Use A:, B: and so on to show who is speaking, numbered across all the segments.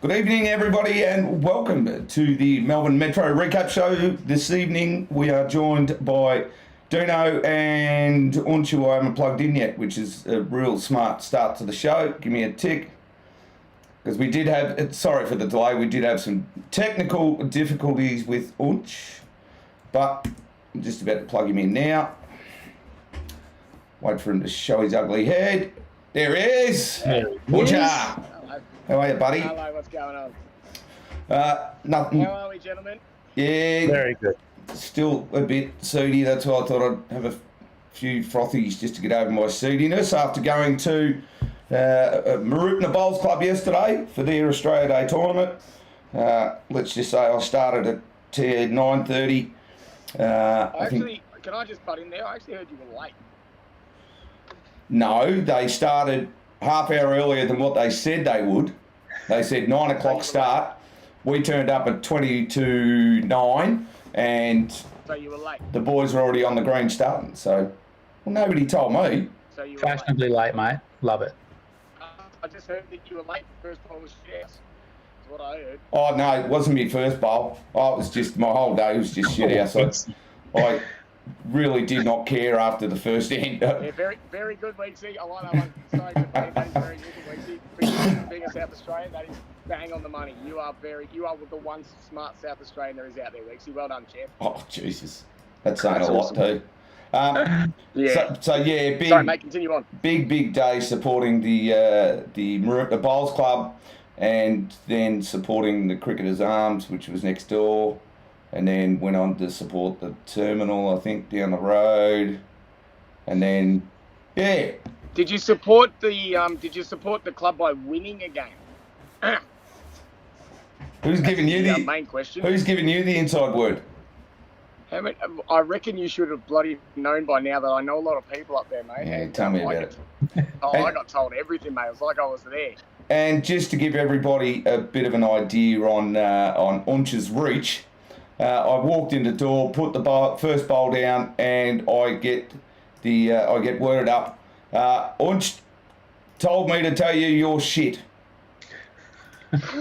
A: Good evening, everybody, and welcome to the Melbourne Metro Recap Show. This evening, we are joined by Dino and Unchu, who I haven't plugged in yet, which is a real smart start to the show. Give me a tick. Because we did have, sorry for the delay, we did have some technical difficulties with Unch, but I'm just about to plug him in now. Wait for him to show his ugly head. There he is. Uncha. How are you, buddy?
B: Hello, what's going on?
A: Nothing.
B: How are we, gentlemen?
A: Yeah.
C: Very good.
A: Still a bit seedy. That's why I thought I'd have a few frothies just to get over my seediness after going to Marupna Bowls Club yesterday for their Australia Day tournament. Let's just say I started at 9:30.
B: Can I just butt in there? I actually heard you were late.
A: No, they started half hour earlier than what they said they would. They said 9 o'clock start. We turned up at 20 to 9, and
B: So you were late.
A: the boys were already on the green starting. So, well, nobody told me.
B: So you were
C: Fashionably late, mate. Love it.
B: I just heard that you were late. The first bowl was shit. That's what I heard.
A: Oh, no, it wasn't my first bowl. Oh, it was just, my whole day was just shit house. I really did not care after the first end.
B: Yeah, very, very good, Weeksy. I like that one. Sorry, that is very good, Weeksy. For you being a South Australian, that is bang on the money. You are the one smart South Australian there is out there, Weeksy. Well done, champ.
A: Oh, Jesus. That's saying a lot, too.
B: Yeah.
A: So yeah, big,
B: Sorry, mate, continue on.
A: big day supporting the Marupna Bowls Club, and then supporting the Cricketers Arms, which was next door, and then went on to support the terminal, I think, down the road, and then yeah.
B: Did you support the club by winning a game?
A: Who's giving you
B: the
A: the
B: main question?
A: Who's giving you the inside word?
B: I reckon you should have bloody known by now that I know a lot of people up there, mate.
A: Yeah, tell me about it.
B: I got told everything, mate. It was like I was there.
A: And just to give everybody a bit of an idea on Unch's reach, I walked in the door, put the first bowl down, and I get worded up. Unch told me to tell you you're shit.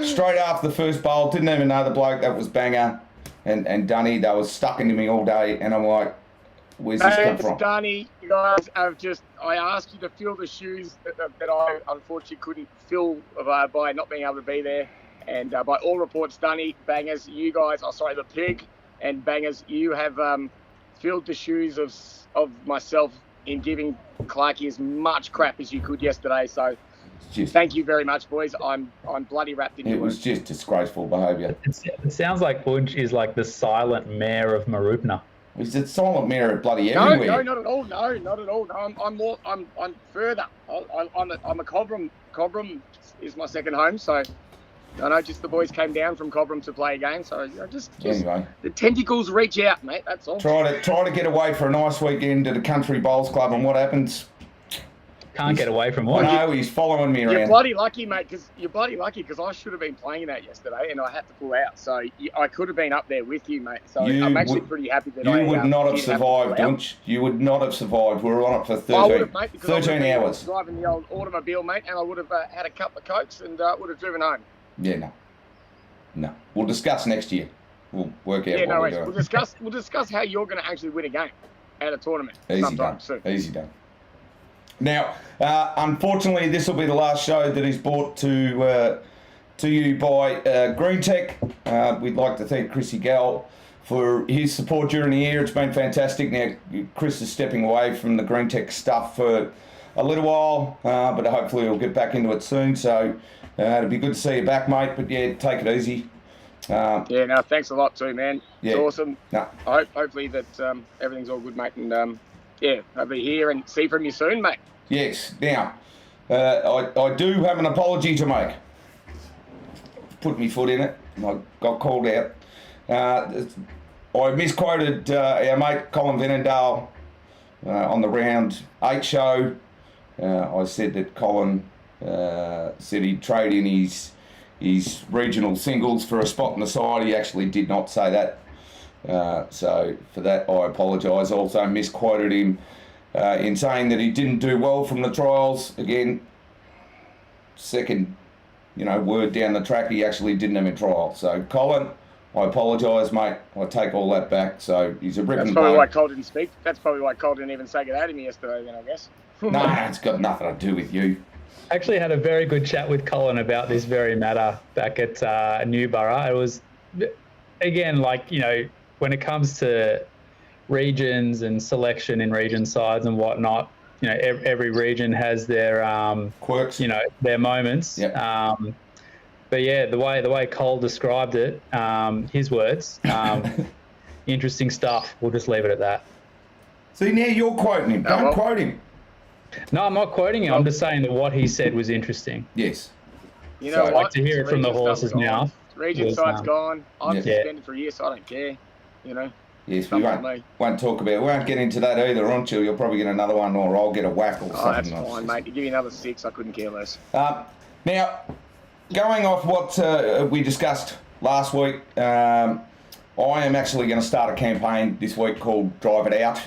A: Straight after the first bowl, didn't even know the bloke that was Banger and Dunny. They was stuck into me all day, and I'm like, where's this come from?
B: Dunny, you guys have I asked you to fill the shoes that I unfortunately couldn't fill by not being able to be there. And by all reports, Dunny, Bangers, you guys, the Pig and Bangers, you have filled the shoes of myself in giving Clarkey as much crap as you could yesterday. So thank you very much, boys. I'm bloody wrapped into it.
A: It was just disgraceful behaviour.
C: It sounds like Unch is like the silent mayor of Marupna.
A: It's a silent mirror of bloody everywhere.
B: No, not at all. No, not at all. No, I'm further. I'm a Cobram. Cobram is my second home, so I know just the boys came down from Cobram to play a game, so just
A: anyway,
B: the tentacles reach out, mate. That's all.
A: Try to get away for a nice weekend at the Country Bowls Club, and what happens?
C: Can't get away from Unch.
A: No, he's following me around.
B: You're bloody lucky, mate, because I should have been playing that yesterday, and I had to pull out. So I could have been up there with you, mate. So I'm actually pretty happy that
A: you would not have survived, Unch. You would not have survived. We were on it for 13 hours.
B: Driving the old automobile, mate, and I would have had a couple of cokes and would have driven home.
A: Yeah, no. We'll discuss next year. We'll work out what we're doing.
B: We'll discuss how you're going to actually win a game at a tournament.
A: Easy done. Now, unfortunately, this will be the last show that is brought to you by Greentek. We'd like to thank Chrissy Gall for his support during the year. It's been fantastic. Now, Chris is stepping away from the Greentek stuff for a little while, but hopefully he'll get back into it soon. So it'll be good to see you back, mate. But yeah, take it easy.
B: Thanks a lot too, man.
A: Yeah.
B: It's awesome.
A: No.
B: Hopefully that everything's all good, mate. And I'll be here and see from you soon, mate.
A: Yes. Now, I do have an apology to make. Put my foot in it, and I got called out. I misquoted our mate Colin Venendale on the round 8 show. I said that Colin said he'd trade in his regional singles for a spot in the side. He actually did not say that. So for that, I apologise. Also misquoted him in saying that he didn't do well from the trials. Again, second word down the track, he actually didn't have a trial. So, Colin, I apologise, mate. I take all that back. So, he's a ripping
B: That's probably
A: bloke.
B: why Cole didn't speak. That's probably why Cole didn't even say good day to me yesterday, then, I guess.
A: Nah, it's got nothing to do with you.
C: I actually had a very good chat with Colin about this very matter back at Newborough. It was, again, when it comes to regions and selection in region sides and whatnot, every region has their
A: Quirks.
C: their moments.
A: Yep.
C: But yeah, the way Cole described it, his words, interesting stuff. We'll just leave it at that.
A: See, now you're quoting him. Don't quote him.
C: No, I'm not quoting him. I'm just saying that what he said was interesting.
A: Yes.
B: You know
C: I'd
B: what?
C: like to hear it from the horse's mouth.
B: Region side's gone. I'm
A: Yeah.
B: suspended for a year, so I don't care.
A: Yes, we won't talk about it. We won't get into that either, won't you? You'll probably get another one, or I'll get a whack or something.
B: Oh, that's fine, mate. You give me another 6, I couldn't care less.
A: Now, going off what we discussed last week, I am actually going to start a campaign this week called Drive It Out.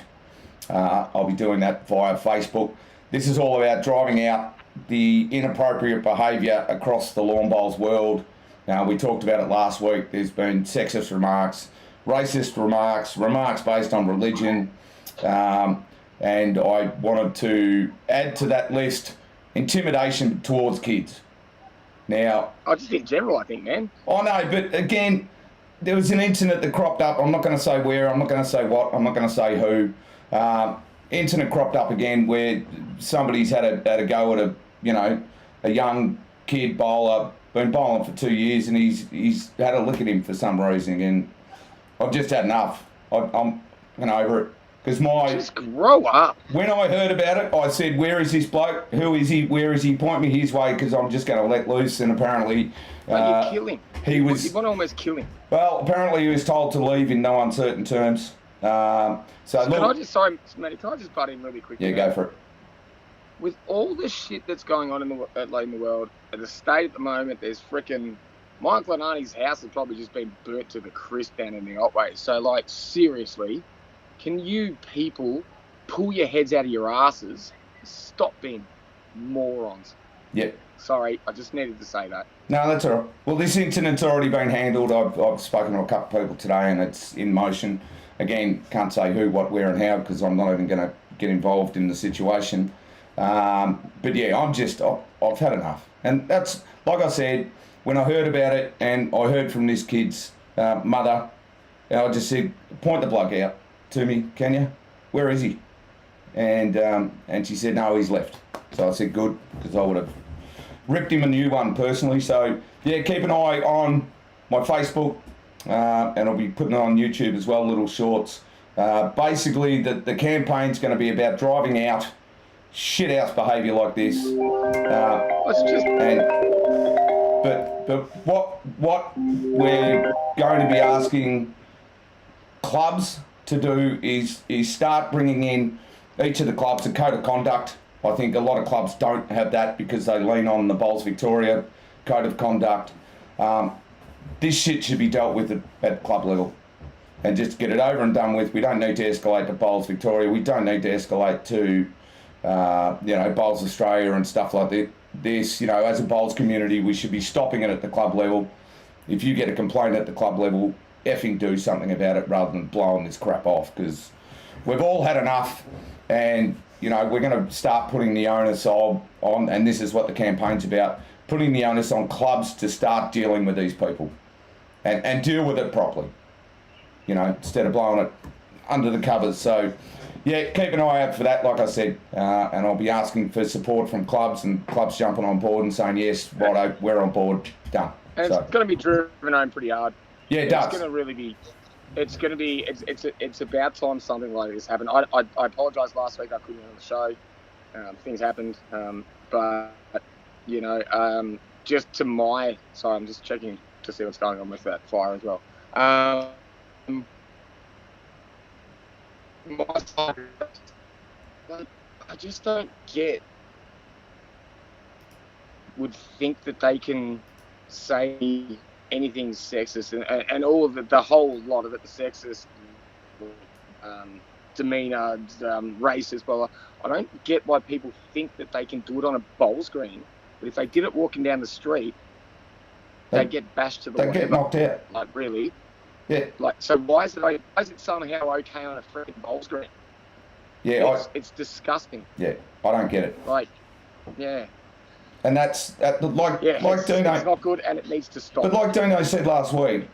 A: I'll be doing that via Facebook. This is all about driving out the inappropriate behaviour across the lawn bowls world. We talked about it last week. There's been sexist remarks, racist remarks based on religion, and I wanted to add to that list intimidation towards kids. Now,
B: I just in general, I think, man.
A: I know, but again, there was an incident that cropped up. I'm not going to say where, I'm not going to say what, I'm not going to say who. Incident cropped up again where somebody's had a go at a young kid bowler, been bowling for 2 years, and he's had a look at him for some reason, and I've just had enough. I'm over it. Because
B: just grow up.
A: When I heard about it, I said, "Where is this bloke? Who is he? Where is he? Point me his way, because I'm just going to let loose." And apparently,
B: you kill him. You want to almost kill him.
A: Well, apparently he was told to leave in no uncertain terms. Can I just butt in really quickly? Yeah, go for it.
B: With all the shit that's going on in the world, at the state at the moment, there's frickin' Michael and Arnie's house has probably just been burnt to the crisp down in the Otway. So, seriously, can you people pull your heads out of your asses? Stop being morons.
A: Yep.
B: Sorry, I just needed to say that.
A: No, that's all right. Well, this incident's already been handled. I've spoken to a couple of people today, and it's in motion. Again, can't say who, what, where, and how, because I'm not even going to get involved in the situation. But yeah, I've had enough. And that's, like I said, when I heard about it, and I heard from this kid's mother, I just said, point the bloke out to me, can you? Where is he? And she said, no, he's left. So I said, good, because I would have ripped him a new one personally. So yeah, keep an eye on my Facebook, and I'll be putting it on YouTube as well, little shorts. Basically, the campaign's going to be about driving out shithouse behaviour like this. But what we're going to be asking clubs to do is start bringing in each of the clubs a code of conduct. I think a lot of clubs don't have that because they lean on the Bowls Victoria code of conduct. This shit should be dealt with at club level and just get it over and done with. We don't need to escalate to Bowls Victoria. We don't need to escalate to Bowls Australia and stuff like that. This, as a bowls community, we should be stopping it at the club level. If you get a complaint at the club level, effing do something about it rather than blowing this crap off, because we've all had enough, and we're going to start putting the onus on, and this is what the campaign's about, putting the onus on clubs to start dealing with these people and deal with it properly, instead of blowing it under the covers. So yeah, keep an eye out for that, like I said, and I'll be asking for support from clubs, and clubs jumping on board and saying, yes, righto, we're on board, done.
B: And it's going to be driven home pretty hard.
A: Yeah, it does.
B: It's going to really be. It's about time something like this happened. I apologise last week, I couldn't be on the show. Things happened, but just to my. Sorry, I'm just checking to see what's going on with that fire as well. My side, I just don't get. Would think that they can say anything sexist and all of the whole lot of it, the sexist, demeanour, racist, blah, blah. I don't get why people think that they can do it on a bowls green, but if they did it walking down the street, they get bashed to the
A: They
B: whatever.
A: get knocked out.
B: Like, really?
A: Yeah.
B: Like, so why is it somehow okay on a freaking bowls green?
A: Yeah,
B: It's disgusting.
A: I don't get it.
B: Like, yeah.
A: And that's like
B: It's
A: Dino.
B: not good, and it needs to stop.
A: But like Dino said last week,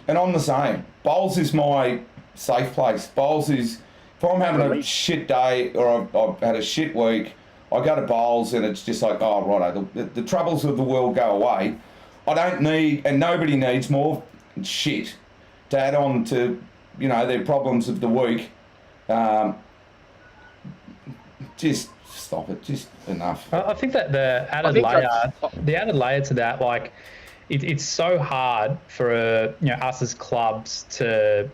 A: and I'm the same. Bowls is my safe place. Bowls is if I'm having a shit day or I've had a shit week, I go to bowls and it's just like, oh righto, the troubles of the world go away. I don't need, and nobody needs more shit to add on to, their problems of the week. Just stop it. Just enough.
C: I think that the added layer to that, like, it's so hard for us as clubs to.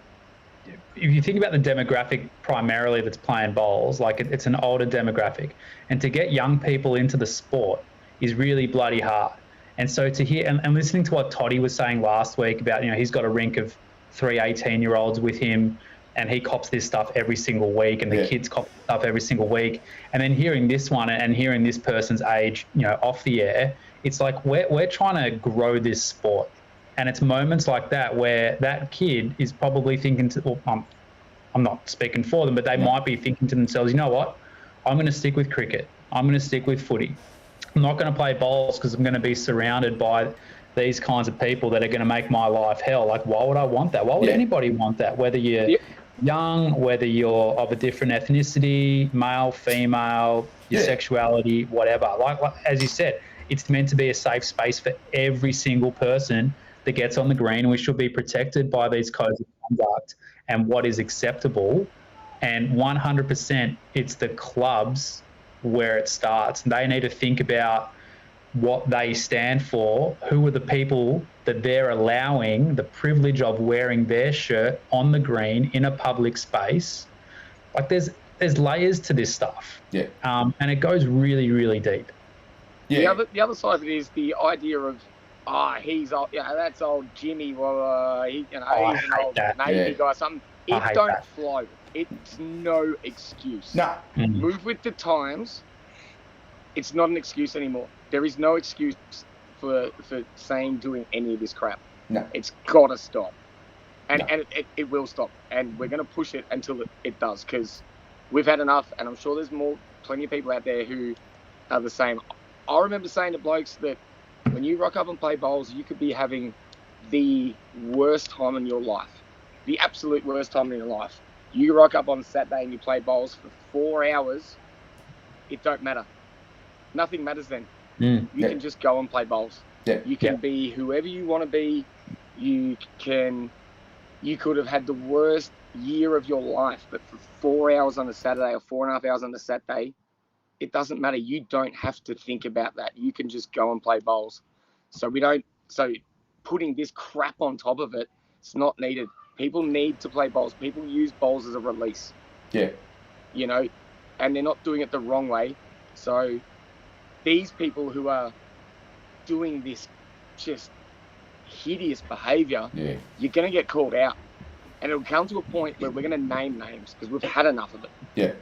C: If you think about the demographic primarily that's playing bowls, like it's an older demographic, and to get young people into the sport is really bloody hard. And so to hear and listening to what Toddy was saying last week about, he's got a rink of 3 18-year-olds with him, and he cops this stuff every single week, and the kids cop stuff every single week. And then hearing this one and hearing this person's age, off the air, it's like we're trying to grow this sport. And it's moments like that where that kid is probably thinking I'm not speaking for them, but they might be thinking to themselves, you know what? I'm going to stick with cricket. I'm going to stick with footy. I'm not going to play bowls because I'm going to be surrounded by these kinds of people that are going to make my life hell. Like, why would I want that? Why would anybody want that? Whether you're young, whether you're of a different ethnicity, male, female, your sexuality, whatever. Like as you said, it's meant to be a safe space for every single person that gets on the green, and we should be protected by these codes of conduct and what is acceptable. And 100%, it's the clubs where it starts. They need to think about what they stand for, who are the people that they're allowing the privilege of wearing their shirt on the green in a public space. Like there's layers to this stuff. Yeah. And it goes really, really deep.
B: Yeah. The other side of it is the idea of, he's old, that's old Jimmy. Well, he's an old Navy guy. Something. It don't flow. It's no excuse.
A: No.
B: Move with the times. It's not an excuse anymore. There is no excuse for doing any of this crap.
A: No.
B: It's got to stop. And it will stop. And we're going to push it until it does, because we've had enough, and I'm sure there's plenty of people out there who are the same. I remember saying to blokes that when you rock up and play bowls, you could be having the worst time in your life. The absolute worst time in your life. You rock up on Saturday and you play bowls for 4 hours, it don't matter. Nothing matters then. You can just go and play bowls.
A: Yeah.
B: You can be whoever you want to be. You could have had the worst year of your life, but for 4 hours on a Saturday or 4.5 hours on a Saturday, it doesn't matter. You don't have to think about that. You can just go and play bowls. So putting this crap on top of it, it's not needed. People need to play bowls. People use bowls as a release.
A: Yeah.
B: And they're not doing it the wrong way. So these people who are doing this just hideous behaviour, you're going to get called out. And it'll come to a point where we're going to name names because we've had enough of it.
A: Yeah.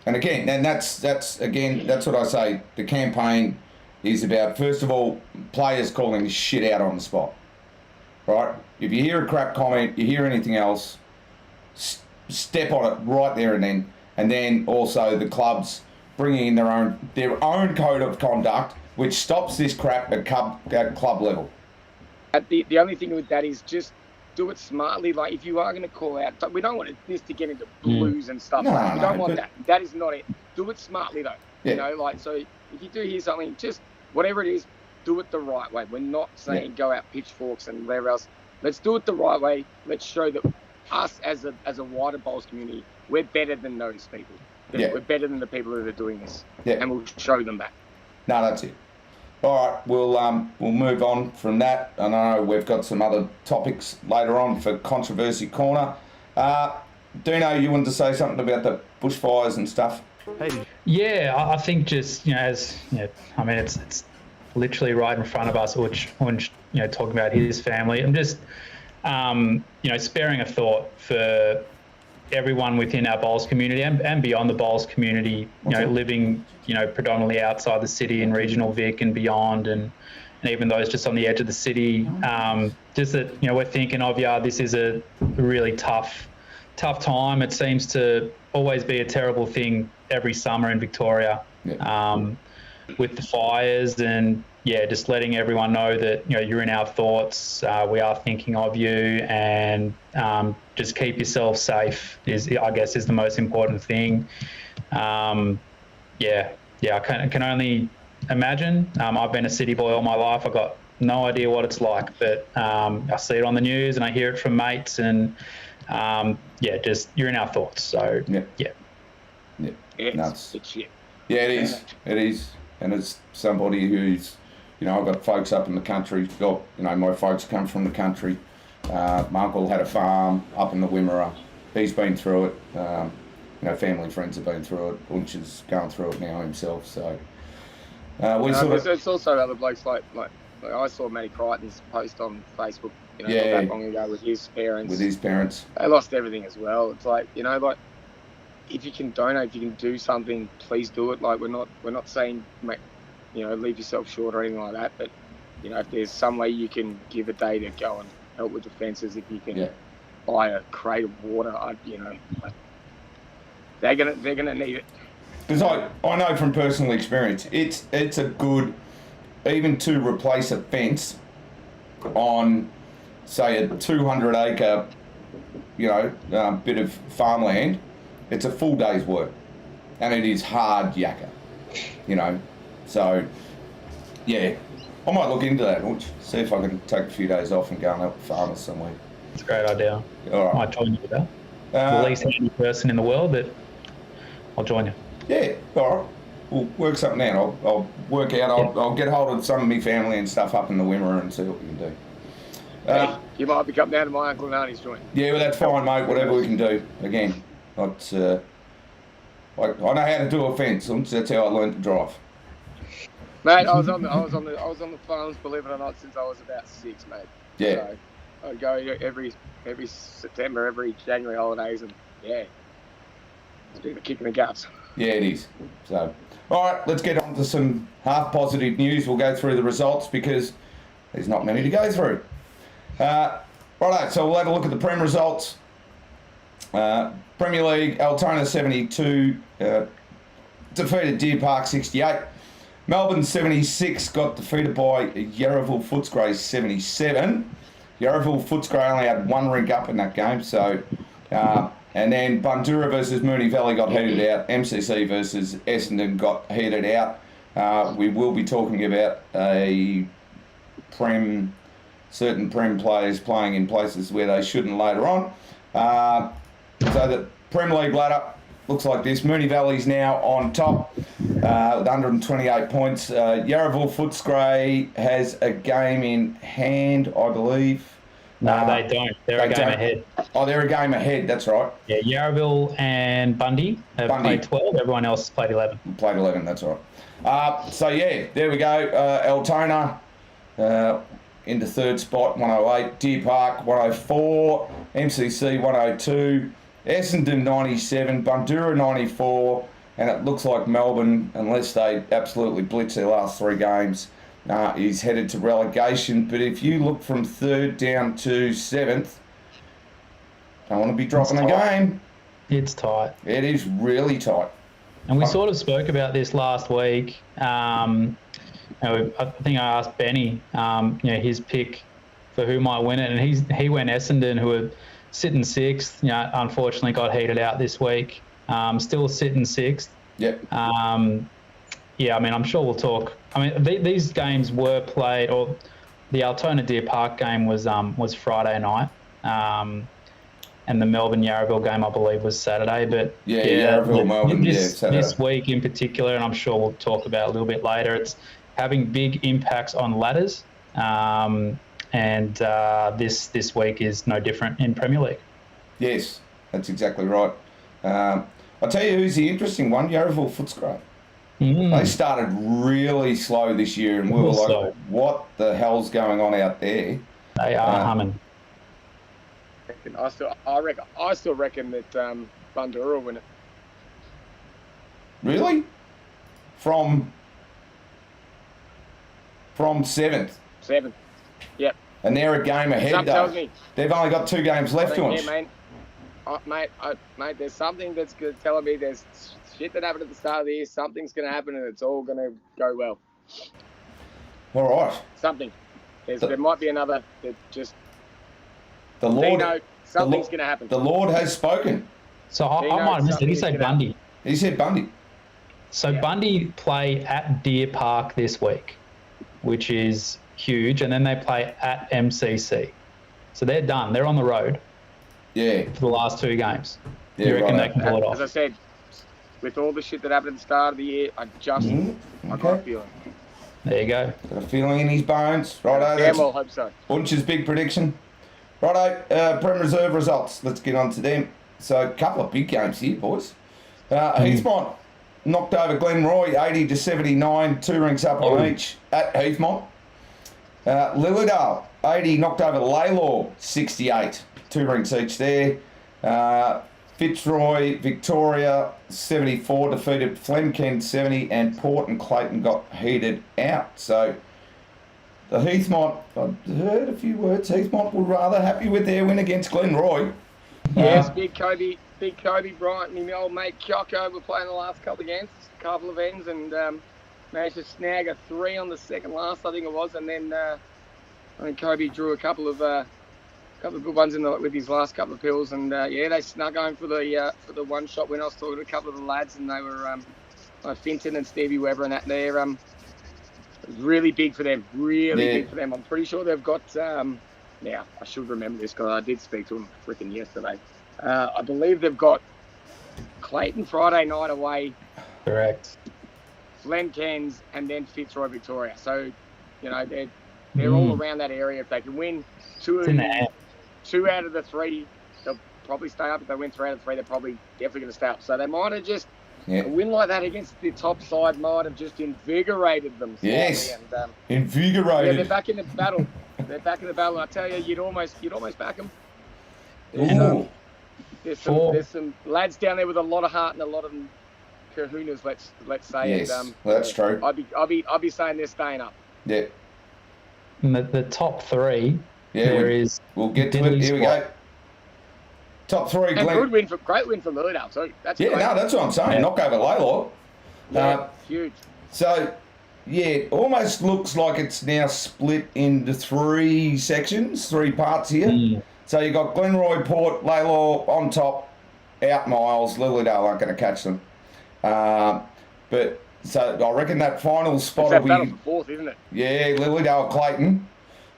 A: And again, that's what I say. The campaign is about, first of all, players calling shit out on the spot. Right? If you hear a crap comment, you hear anything else, step on it right there and then. And then also the clubs bringing in their own code of conduct, which stops this crap at club level.
B: The only thing with that is just do it smartly. Like, if you are going to call out, we don't want this to get into blues and stuff. We don't want that. That is not it. Do it smartly though. Yeah. So if you do hear something, just whatever it is, do it the right way. We're not saying go out pitchforks and whatever else. Let's do it the right way. Let's show that us as a wider bowls community, we're better than those people. We're better than the people that are doing this. Yeah. And we'll show them that.
A: No, that's it. All right, we'll move on from that. I know we've got some other topics later on for Controversy Corner. Dino, you wanted to say something about the bushfires and stuff?
C: Yeah, I think just, it's literally right in front of us, which talking about his family. I'm just, sparing a thought for everyone within our bowls community and beyond the bowls community, living, predominantly outside the city in regional Vic and beyond, and and even those just on the edge of the city. Just that, you know, we're thinking of, yeah, this is a really tough time. It seems to always be a terrible thing every summer in Victoria, with the fires, and just letting everyone know that, you know, you're in our thoughts. We are thinking of you, and just keep yourself safe is the most important thing. I can only imagine. I've been a city boy all my life. I've got no idea what it's like, but I see it on the news and I hear it from mates, and just you're in our thoughts. So
A: nuts.
B: It's shit.
A: Yeah, it is, and it's somebody who's, you know, I've got folks up in the country. My folks come from the country. My uncle had a farm up in the Wimmera. He's been through it. Family, friends have been through it. Unch is going through it now himself. So
B: it's also other blokes like I saw Matty Crichton's post on Facebook, not that long ago with his parents. They lost everything as well. It's like, if you can donate, if you can do something, please do it. Like, we're not saying, leave yourself short or anything like that. But, if there's some way you can give a day to go and help with the fences, if you can buy a crate of water, they're gonna need it.
A: Because I know from personal experience, it's a good, even to replace a fence on, say, a 200 acre, bit of farmland. It's a full day's work, and it is hard yakka, So, I might look into that. See if I can take a few days off and go and help farmers somewhere.
C: It's a great idea.
A: All right.
C: I might join you with that. The least handy person in the world, but I'll join you.
A: Yeah, all right. We'll work something out. I'll work out. I'll get hold of some of my family and stuff up in the Wimmera and see what we can do.
B: You might be coming down to my uncle and auntie's joint.
A: Yeah, well, that's fine, mate. Whatever we can do. Again, I know how to do a fence. That's how I learned to drive.
B: Mate, I was on the phones, believe it or not, since I was about 6, mate.
A: Yeah.
B: So I'd go every September, every January holidays, and it's a bit of a kick in the guts.
A: Yeah, it is. So, all right, let's get on to some half positive news. We'll go through the results because there's not many to go through. Righto, so we'll have a look at the Prem results. Premier League, Altona 72, defeated Deer Park 68. Melbourne 76 got defeated by Yarraville Footscray 77. Yarraville Footscray only had one rink up in that game, so and then Bundoora versus Moonee Valley got heated out. MCC versus Essendon got heated out. We will be talking about certain Prem players playing in places where they shouldn't later on. So the Prem League ladder looks like this. Moonee Valley's now on top with 128 points. Yarraville Footscray has a game in hand, I believe.
C: No, they don't. They're a game ahead.
A: Oh, they're a game ahead. That's right.
C: Yeah, Yarraville and Bundy have played 12. Everyone else played 11.
A: Played 11, that's right. There we go. Altona into third spot, 108. Deer Park, 104. MCC, 102. Essendon, 97. Bundoora, 94. And it looks like Melbourne, unless they absolutely blitz their last 3 games, is headed to relegation. But if you look from 3rd down to 7th, don't want to be dropping a game.
C: It's tight.
A: It is really tight.
C: And we sort of spoke about this last week. I think I asked Benny, his pick for who might win it, and he went Essendon, who were sitting 6th. Unfortunately got heated out this week. Still sitting 6th.
A: Yep.
C: I'm sure we'll talk. These games were played, or the Altona Deer Park game was Friday night, and the Melbourne Yarraville game, I believe, was Saturday. But
A: Yarraville Melbourne, Saturday.
C: This week in particular, and I'm sure we'll talk about a little bit later, it's having big impacts on ladders, and this week is no different in Premier League.
A: Yes, that's exactly right. I'll tell you who's the interesting one, Yarraville Footscray. They started really slow this year, and we were like, slow. What the hell's going on out there?
C: They are humming.
B: I still reckon that Bundoora will win it.
A: Really? From 7th?
B: 7. Yep.
A: And they're a game ahead,
B: Something
A: though.
B: tells me.
A: They've only got 2 games left to
B: Yeah,
A: them.
B: mate, there's something that's telling me there's shit that happened at the start of the year. Something's going to happen, and it's all going to go well.
A: All right.
B: Something. There might be another.
A: The Lord.
B: Something's going to happen.
A: The Lord has spoken.
C: So I might have missed it. Did he say Bundy?
A: He said Bundy.
C: So yeah. Bundy play at Deer Park this week, which is huge, and then they play at MCC. So they're done. They're on the road.
A: Yeah.
C: For the last 2 games.
A: Yeah,
C: you reckon they can pull it off?
B: As I said, with all the shit that happened at the start of the year, I got a feeling.
C: There you go.
A: Got a feeling in his bones. Righto.
B: Yeah, well, hope so.
A: Bunch's big prediction. Righto. Prem Reserve results. Let's get on to them. So a couple of big games here, boys. Heathmont knocked over Glenroy 80-79, 2 rinks up on each at Heathmont. Lilydale 80 knocked over Laylaw 68, 2 rinks each there. Fitzroy Victoria 74 defeated Flemken 70, and Port and Clayton got heated out. So the Heathmont, I've heard a few words. Heathmont were rather happy with their win against Glenroy.
B: Yes, Big Kobe Bryant and my old mate Kyoko were playing the last couple of ends, and managed to snag a 3 on the second last, I think it was, and then I think Kobe drew a couple of good ones with his last couple of pills, and they snuck home for the one shot win. I was talking to a couple of the lads, and they were Finton and Stevie Weber, and that there it was really big for them, big for them. I'm pretty sure they've got now I should remember this because I did speak to them freaking yesterday. I believe they've got Clayton Friday night away.
C: Correct.
B: Flemkens and then Fitzroy Victoria. So, they're all around that area. If they can win 2 out of the 3, they'll probably stay up. If they win 3 out of 3, they're probably definitely going to stay up. So they might have just a win like that against the top side might have just invigorated them.
A: Yes,
B: and,
A: invigorated.
B: Yeah, they're back in the battle. I tell you, you'd almost back them. There's some lads down there with a lot of heart and a lot of kahunas. Let's say.
A: Yes,
B: and,
A: that's true.
B: I'd be saying they're staying up.
A: Yeah.
C: And the top 3.
A: We'll get to it. Here we go. Top 3.
B: And great win for Lilydale too. That's
A: that's what I'm saying. Knock over Laylaw.
B: Huge.
A: So, it almost looks like it's now split into 3 sections, 3 parts here. So you've got Glenroy, Port, Laylaw on top, out miles. Lilydale aren't going to catch them. But so I reckon that final spot will be
B: battle for 4th, isn't it?
A: Yeah, Lilydale, Clayton,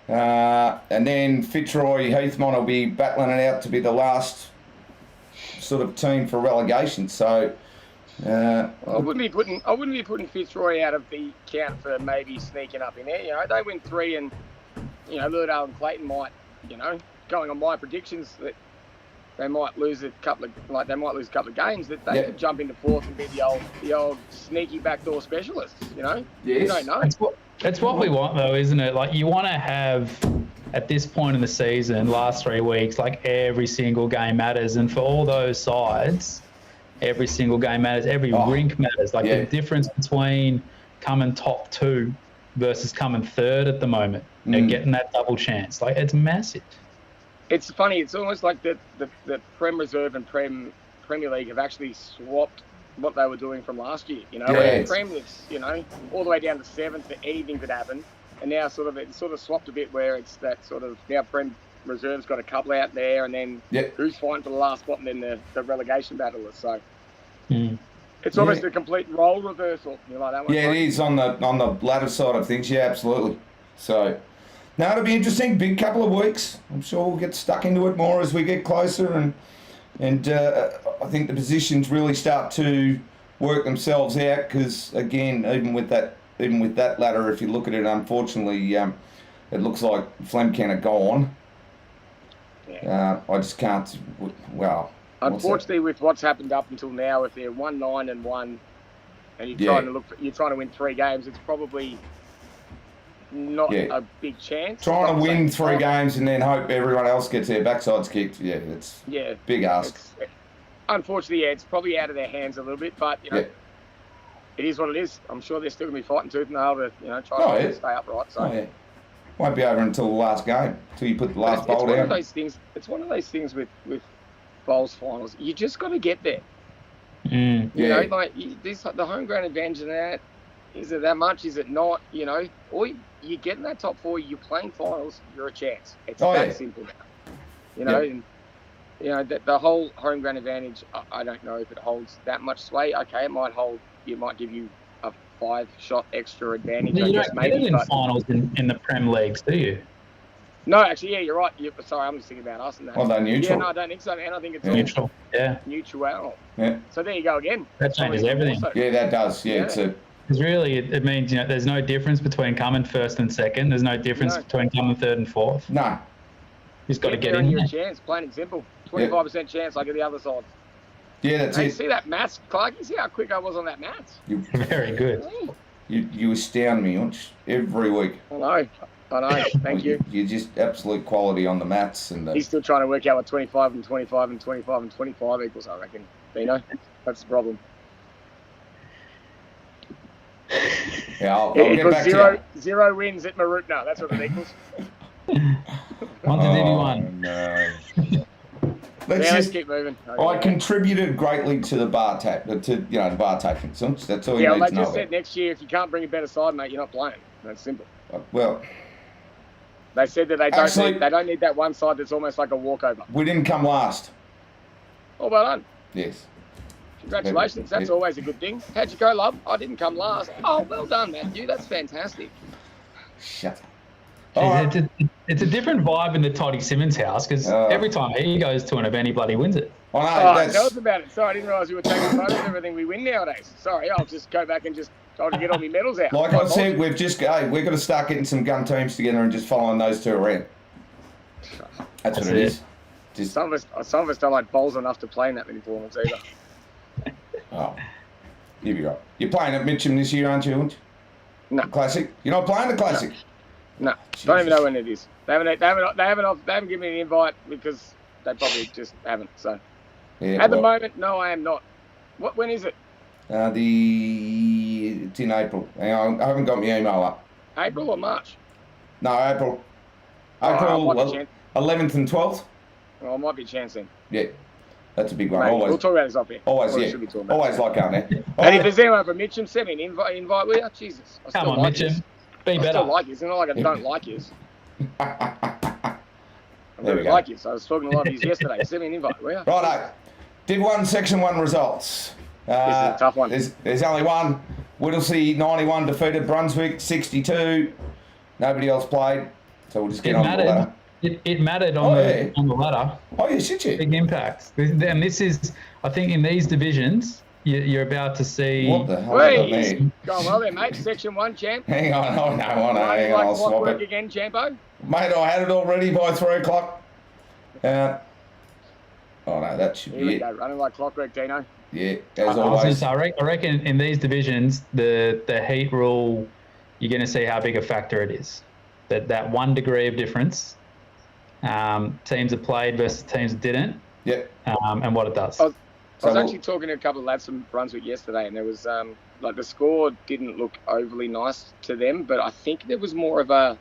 A: and then Fitzroy, Heathmont will be battling it out to be the last sort of team for relegation. So
B: I wouldn't be putting Fitzroy out of the count for maybe sneaking up in there. They win 3, and Lilydale and Clayton might, going on my predictions that they might lose a couple of games, that they could jump into 4th and be the old sneaky backdoor specialists.
A: Yes.
B: You don't know.
C: That's what we want, though, isn't it? Like, you want to have, at this point in the season, last 3 weeks, like, every single game matters, and for all those sides, every single game matters, every rink matters. Like, the difference between coming top 2 versus coming 3rd at the moment and getting that double chance, like, it's massive.
B: It's funny. It's almost like the Prem Reserve and Premier League have actually swapped what they were doing from last year. Prem was, all the way down to 7th for anything could happen, and now it's swapped a bit where it's that sort of now Prem Reserve's got a couple out there, and then who's fighting for the last spot, and then the relegation battlers. So it's almost a complete role reversal. You like that one?
A: Yeah, it is on the latter side of things. Yeah, absolutely. So. No, it'll be interesting. Big couple of weeks. I'm sure we'll get stuck into it more as we get closer, and I think the positions really start to work themselves out. Because again, even with that ladder, if you look at it, unfortunately, it looks like Flemken are gone. Yeah. I just can't. Well,
B: unfortunately, with what's happened up until now, if they're 1-9-1, and you're trying to win 3 games, it's probably not a big chance.
A: Trying to win 3 games and then hope everyone else gets their backsides kicked. Yeah, it's big ask.
B: Unfortunately, it's probably out of their hands a little bit, but it is what it is. I'm sure they're still going to be fighting tooth and nail to try to stay upright. So
A: Won't be over until the last game, until you put the last bowl
B: It's one
A: down.
B: of those things. It's one of those things with bowls finals. You just got to get there. You know, like the home ground advantage in that. Is it that much? Is it not? You know, or you get in that top 4. You're playing finals. You're a chance. It's that simple now. You know, and you know the whole home ground advantage. I don't know if it holds that much sway. Okay, it might hold. It might give you a 5-shot extra advantage.
C: You
B: I guess
C: don't get it
B: maybe.
C: in finals in the Prem leagues, do you?
B: No, actually, yeah, you're right. Sorry, I'm just thinking about us and that.
A: Well, they're neutral.
B: Yeah, no, I don't think so. And I think it's
C: Neutral. Yeah.
B: neutral.
A: Yeah.
B: So there you go again.
C: That changes everything.
A: Yeah, that does. Yeah, it's a.
C: Because really, it means, you know, there's no difference between coming first and second. There's no difference between coming third and fourth.
A: No.
C: You just got to get
B: there
C: in
B: and
C: there.
B: you're a chance, plain and simple. 25% chance like at the other side.
A: Yeah, that's
B: Hey,
A: it.
B: see that maths, Clark? You see how quick I was on that maths?
C: Very good.
A: You astound me, Unch, every week.
B: I know. Thank you.
A: You're just absolute quality on the maths and the.
B: He's still trying to work out what 25 and 25 and 25 and 25 equals, I reckon. Dino, that's the problem.
A: Yeah, I'll
B: It
A: get
B: equals
A: back to you.
B: zero wins at Marupna. That's what it equals.
C: 1 to 31.
A: No.
B: Let's
A: Let's just.
B: keep moving.
A: I contributed greatly to the bar tap, the bar taking. So that's all you
B: Yeah,
A: need
B: they
A: to know
B: just said
A: about.
B: next year if you can't bring a better side, mate, you're not playing. That's simple.
A: Well,
B: They said that they don't need that one side that's almost like a walkover.
A: we didn't come last.
B: Oh, well done.
A: Yes.
B: Congratulations. That's always a good thing. How'd you go, love? I didn't come last. Oh, well done, Matthew. That's fantastic.
A: Shut up.
C: It's a different vibe in the Toddy Simmons house because every time he goes to an event, he bloody wins it.
A: I know.
B: Tell us about it. Sorry, I didn't realise you were taking photos of everything we win nowadays. Sorry, I'll just go back and I'll get all my medals out.
A: Like I said, we've got to start getting some gun teams together and just following those two around. That's what it is. Just,
B: some of us don't like bowls enough to play in that many tournaments either.
A: oh, you'll be right. You're playing at Mitcham this year, aren't you?
B: No.
A: Classic? You're not playing the Classic?
B: No. Don't even know when it is. They haven't given me an invite because they probably just haven't. So at the moment, no, I am not. When is it?
A: It's in April. Hang on, I haven't got my email up.
B: April or March?
A: No, April.
B: April
A: 11th and 12th.
B: Well, I might be a chance then.
A: Yeah, that's a big one.
B: Mate,
A: Always.
B: we'll talk about this off here.
A: Always,
B: Probably
A: yeah.
B: should be talking about
A: Always like going there.
B: And if there's anyone from Mitcham, send me an invite, will you? Jesus. I
C: Come on,
B: like
C: Mitcham.
B: Yous.
C: Be
B: I
C: better.
B: still like you. It's not like I don't like you. I really like you. So I was talking to a lot of you yesterday. Send me an invite, will you?
A: Righto. Did Section 1 results.
B: This is a tough one.
A: There's only one. Whittlesea 91 defeated Brunswick 62. Nobody else played, so we'll just get on to the ladder.
C: It mattered on the ladder.
A: Oh, yeah, shit, yeah.
C: Big impacts. And this is, I think, in these divisions, you're about to see.
A: What the hell is
B: Wait,
A: that?
B: going well there, mate. Section 1, champ.
A: Hang on, hang on, I'll swap
B: clockwork
A: it.
B: again, champo.
A: Mate, I had it all ready by 3 o'clock. Oh, no, that should
B: Here
A: be
B: we
A: it.
B: go, running like clockwork, Dino.
A: Yeah,
C: I
A: as
C: was gonna
A: always.
C: say, I reckon in these divisions, the heat rule, you're going to see how big a factor it is. That 1 degree of difference, teams that played versus teams that didn't,
A: Yep.
C: and what it does.
B: I was actually talking to a couple of lads from Brunswick yesterday, and there was like the score didn't look overly nice to them, but I think there was more of a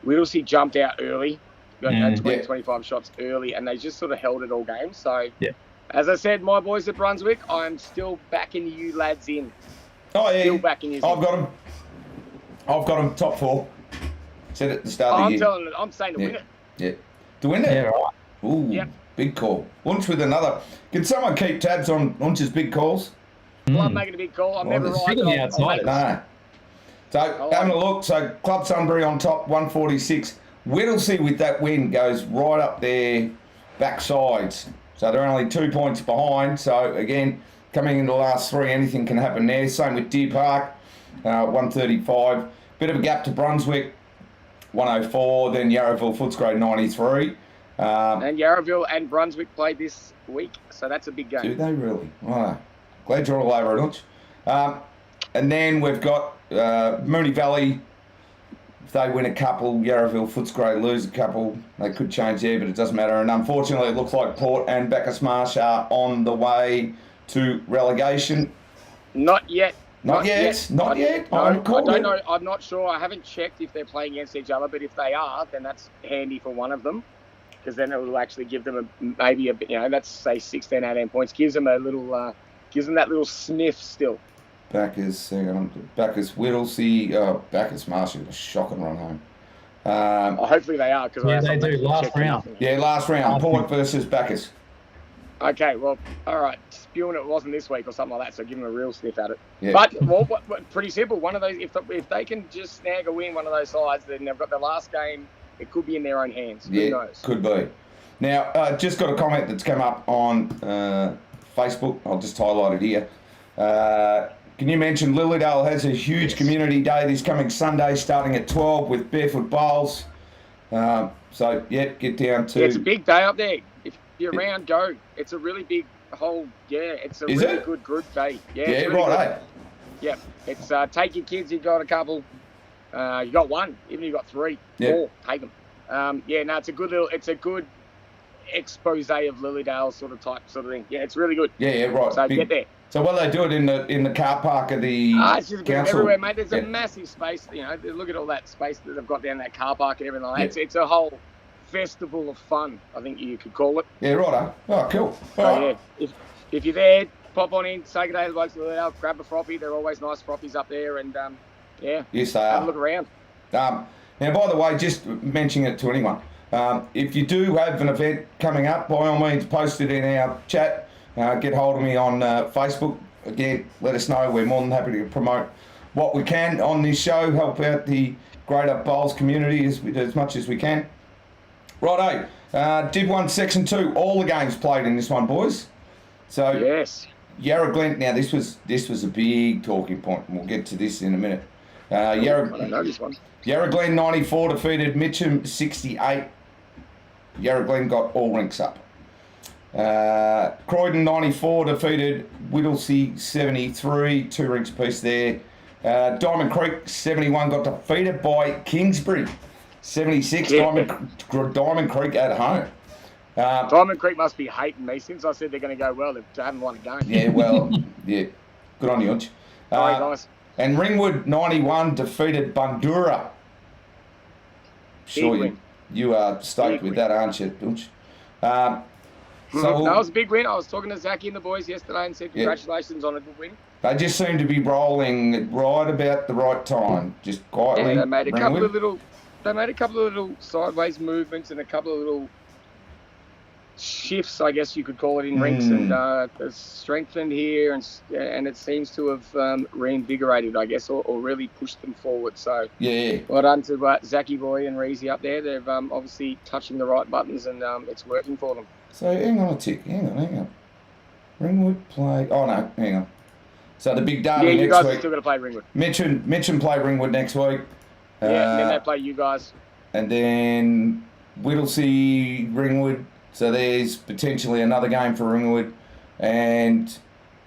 B: Whittlesea jumped out early, got 25 shots early, and they just sort of held it all game. So, as I said, my boys at Brunswick, I'm still backing you lads in.
A: Oh, yeah.
B: Still backing you.
A: I've got them top 4. Said at the start of the year.
B: I'm saying to win it.
A: Yeah. To win it?
C: Yeah, right.
A: Ooh,
B: Yep.
A: big call. Unch with another. Can someone keep tabs on Unch's big calls?
B: Well, I'm making a big call. I'm never
A: there's
B: right.
C: big on the outside.
A: No. So, having a look. So, Club Sunbury on top, 146. Whittlesea with that win goes right up their backsides. So, they're only 2 points behind. So, again, coming into the last 3, anything can happen there. Same with Deer Park, 135. Bit of a gap to Brunswick, 104. Then Yarraville, Footscray, 93.
B: And Yarraville and Brunswick played this week, so that's a big game.
A: Do they really? Oh, glad you're all over it, Unch. And then we've got Moonee Valley. If they win a couple, Yarraville, Footscray lose a couple. They could change there, but it doesn't matter. And unfortunately, it looks like Port and Bacchus Marsh are on the way to relegation.
B: Not yet.
A: Not yet. Not yet.
B: No,
A: I'm
B: I
A: calling
B: don't
A: it.
B: know. I'm not sure. I haven't checked if they're playing against each other, but if they are, then that's handy for one of them, because then it will actually give them maybe a bit. Let's say 16, 18 points. Gives them a little. Gives them that little sniff still.
A: Bacchus, Whittlesey, Bacchus Marshall, a shocking run home.
B: Hopefully they are, because
C: Yeah, they do. Last round.
A: Yeah, last round. Port versus Bacchus.
B: Okay, well, all right. Spewing it wasn't this week or something like that, so give them a real sniff at it.
A: Yeah.
B: But pretty simple. One of those, if they can just snag a win, one of those sides, then they've got their last game. It could be in their own hands. Who knows?
A: Could be. Now, just got a comment that's come up on Facebook. I'll just highlight it here. Can you mention Lilydale has a huge community day this coming Sunday starting at 12 with barefoot bowls. Get down to...
B: Yeah, it's a big day up there. If you're around, go. It's a really big it's a really good group day. Yeah,
A: yeah,
B: really
A: right,
B: good. Yeah, it's take your kids, you've got a couple. You got one, even if you got three, four, take them. It's a good expose of Lilydale sort of thing. Yeah, it's really good.
A: Yeah, right.
B: So get there.
A: So what they do it in the car park of the
B: it's just
A: council?
B: Everywhere, mate. There's a massive space. Look at all that space that they've got down that car park and everything like that. It's a whole festival of fun, I think you could call it.
A: Yeah, right. Oh, cool.
B: If you're there, pop on in, say good day to the blokes, grab a froppy. They're always nice froppies up there, and
A: yes, they
B: have
A: are.
B: a look around.
A: Now, by the way, just mentioning it to anyone, if you do have an event coming up, by all means, post it in our chat. Get hold of me on Facebook. Again, let us know. We're more than happy to promote what we can on this show, help out the greater bowls community as much as we can. Righto. Div 1, Section 2, all the games played in this one, boys. So,
B: yes.
A: Yarra Glen, now this was a big talking point, and we'll get to this in a minute.
B: I don't know this one.
A: Yarra Glen 94 defeated Mitcham 68. Yarra Glen got all rinks up. Croydon 94 defeated Whittlesey 73, 2 rinks apiece there. Diamond Creek 71 got defeated by Kingsbury 76. Diamond Creek at home.
B: Diamond Creek must be hating me since I said they're going to go well. They haven't won a game.
A: Yeah, well, yeah. Good on you, Unch.
B: Sorry, guys.
A: And Ringwood 91 defeated Bundoora. Sure, you are stoked with that, aren't you, Unch?
B: No, it was a big win. I was talking to Zachy and the boys yesterday and said congratulations on a good win.
A: They just seem to be rolling right about the right time, just quietly.
B: Yeah, they made a couple of little sideways movements and a couple of little shifts, I guess you could call it, in rinks, and it's strengthened here, and it seems to have reinvigorated, I guess, or really pushed them forward. So well done to Zachy Boy and Reezy up there. They've obviously touching the right buttons, and it's working for them.
A: So hang on a tick. Hang on. Ringwood play. Oh no, hang on. So the big derby next week.
B: Yeah, you guys are still going to play Ringwood.
A: Mitcham play Ringwood next week.
B: And then they play you guys.
A: And then Whittlesey, Ringwood. So there's potentially another game for Ringwood. And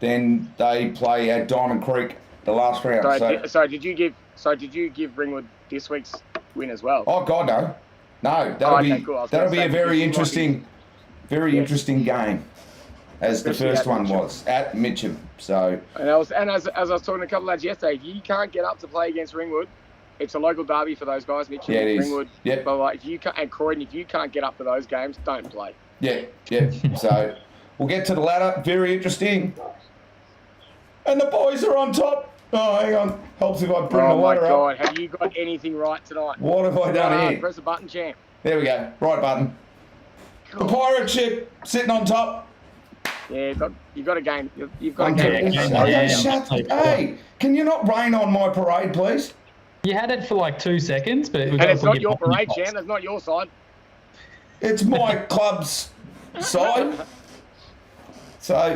A: then they play at Diamond Creek the last round.
B: So did you give Ringwood this week's win as well?
A: Oh God, no. No, that'll be a very interesting game, as the first one was at Mitcham. So
B: as I was talking to a couple of lads yesterday, if you can't get up to play against Ringwood, it's a local derby for those guys, Mitcham, Ringwood.
A: Yep.
B: But and Croydon, if you can't get up to those games, don't play.
A: Yeah. So we'll get to the ladder. Very interesting. And the boys are on top. Oh, hang on. Helps if I bring the ladder up. Oh my God,
B: have you got anything right tonight?
A: What have I done here?
B: Press the button, champ.
A: There we go. Right button. The pirate ship sitting on top.
B: Yeah, you've got a game. You've got a game.
A: Hey, can you not rain on my parade, please?
C: You had it for like 2 seconds, but
B: it's not your parade, Chan. That's not your side.
A: It's my club's side. So,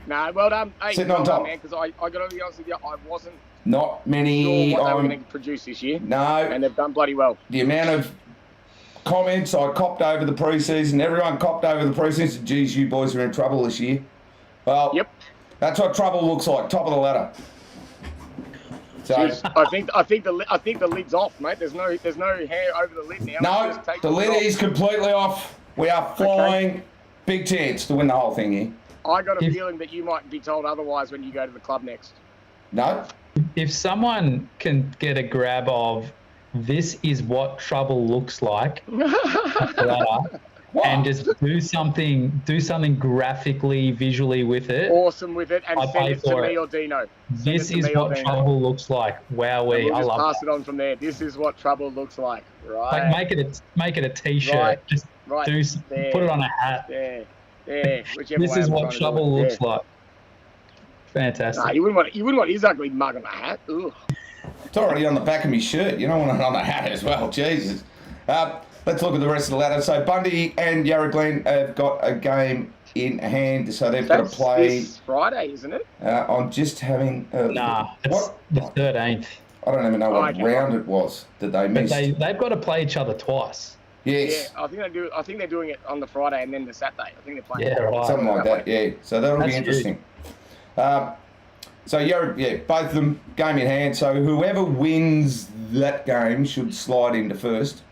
B: No, well done. Hey,
A: sitting on top,
B: man. Because I got to be honest with you, I wasn't
A: not many
B: sure what they were going to produce this year.
A: No,
B: and they've done bloody well.
A: The amount of comments I copped over the pre-season, everyone copped over the pre-season. Geez, you boys are in trouble this year. Well, that's what trouble looks like. Top of the ladder. So
B: jeez, I think the lid's off, mate. There's no hair over the lid now.
A: No, the lid is completely off. We are flying. Okay. Big chance to win the whole thing here.
B: I got a feeling that you might be told otherwise when you go to the club next.
A: No.
C: If someone can get a grab of this is what trouble looks like,
A: What?
C: and just do something graphically, visually with it.
B: Awesome with it, and
C: I'd
B: send
C: pay
B: it to
C: for
B: me
C: it.
B: or Dino.
C: This is what trouble looks like. Wowee,
B: We'll
C: I
B: just
C: love
B: pass
C: that.
B: it on from there. This is what trouble looks like. Right.
C: Like make it a t-shirt.
B: Right.
C: Just
B: Right. There.
C: put it on a hat.
B: There. Whichever
C: This
B: way
C: is
B: I'm
C: what
B: trying to do
C: trouble
B: it.
C: looks like. Fantastic.
B: Nah, you wouldn't want his ugly mug on a hat. Ugh.
A: It's already on the back of my shirt. You don't want it on a hat as well. Jesus. Let's look at the rest of the ladder. So Bundy and Yarra Glen have got a game in hand, so they've got to play.
B: This Friday, isn't it?
A: I'm just having.
C: Nah, it's the 13th.
A: I don't even know what round it was that they missed.
C: They've got to play each other twice.
A: Yes.
B: Yeah, I think they do. I think they're doing it on the Friday and then the Saturday. I think they're playing.
C: Yeah, right.
A: Something like that. Yeah. So that'll be interesting. So both of them game in hand. So whoever wins that game should slide into first.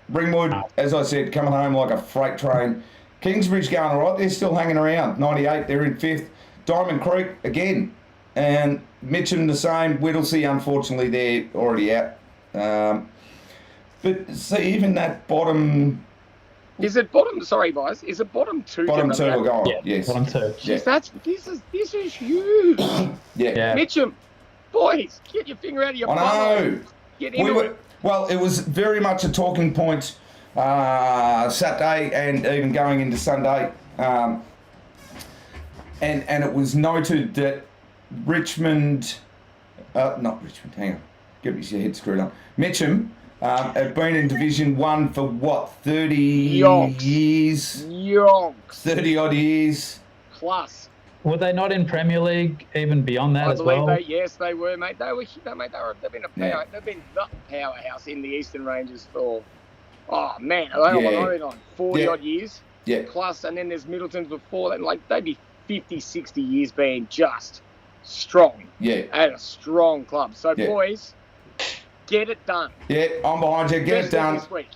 A: Ringwood, as I said, coming home like a freight train. Kingsbridge going all right. They're still hanging around. 98. They're in fifth. Diamond Creek again, and Mitcham the same. Whittlesea, unfortunately, they're already out. But see, even that bottom.
B: Is it bottom? Sorry, guys. Is it bottom two?
A: Bottom two are gone.
C: Yeah,
A: yes.
C: bottom two.
A: Yeah.
B: This is huge.
A: Yeah.
B: Mitcham, boys, get your finger out of your bum.
A: I know.
B: Get into it.
A: Well, it was very much a talking point Saturday and even going into Sunday. And it was noted that not Richmond, hang on, get your head screwed on. Mitcham have been in Division 1 for what, 30 years?
B: Yonks.
A: 30 odd years.
B: Plus.
C: Were they not in Premier League even beyond that as well?
B: Yes, they were, mate. They've been they've been the powerhouse in the Eastern Ranges for, oh man, I don't know, 40 odd years.
A: Yeah.
B: Plus, and then there's Middleton's before that. Like, they'd be 50, 60 years being just strong.
A: Yeah.
B: And a strong club. So, boys, get it done.
A: Yeah, I'm behind you. Get it done.
B: This week.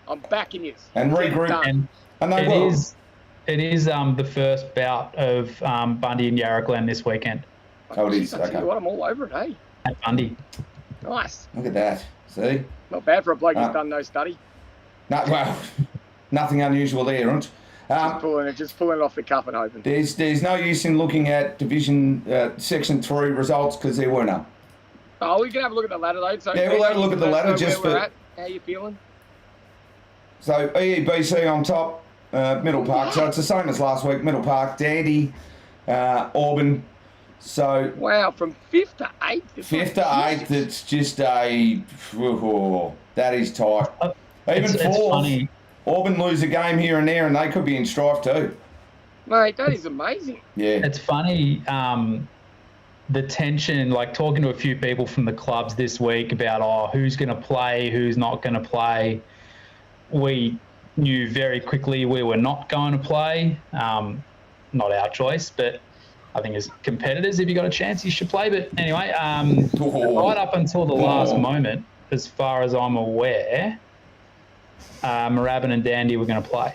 B: I'm backing you.
A: And regroup.
C: And
A: they will.
C: It is the first bout of Bundy and Yarra Glen this weekend.
A: Oh, it is.
B: I tell you what, I'm all over it, eh?
C: At Bundy.
B: Nice.
A: Look at that. See?
B: Not bad for a bloke who's done no study.
A: No, well, nothing unusual there, isn't it?
B: Just pulling it off the cuff and hoping.
A: There's no use in looking at Division Section 3 results because there were none.
B: Oh, we can have a look at the ladder though. So
A: yeah, we'll have a look at the ladder just for.
B: How you feeling?
A: So EEBC on top. Middle Park, so it's the same as last week. Middle Park, Dandy, Auburn. So
B: wow, from 5th to 8th.
A: 5th to 8th, it's just that is tight. Even
C: it's
A: 4th,
C: funny.
A: Auburn lose a game here and there, and they could be in strife too.
B: Mate, that is amazing.
A: Yeah,
C: it's funny. The tension, like talking to a few people from the clubs this week about who's going to play, who's not going to play. We knew very quickly we were not going to play. Not our choice, but I think as competitors, if you got a chance, you should play. But anyway, right up until the last moment, as far as I'm aware, Moorabbin and Dandy were going to play.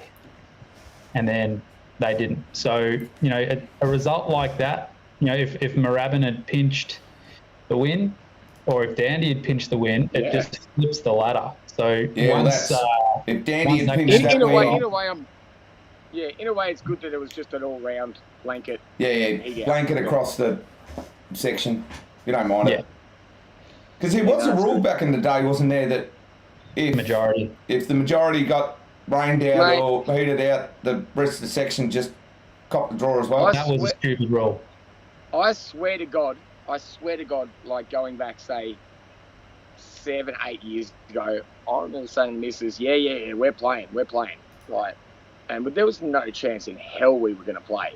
C: And then they didn't. So, a result like that, if Moorabbin had pinched the win, or if Dandy had pinched the win, it just flips the ladder. So once
A: if Dandy had pinched that
B: in a
A: win,
B: in a way, it's good that it was just an all-round blanket.
A: Yeah, blanket across the section. You don't mind it. Because there was a rule back in the day, wasn't there, that if the majority got rained out or heated out, the rest of the section just copped the draw as well.
C: That was a stupid rule.
B: I swear to God, like going back, say, 7, 8 years ago, I remember saying to Mrs. Yeah, we're playing, right? But there was no chance in hell we were going to play.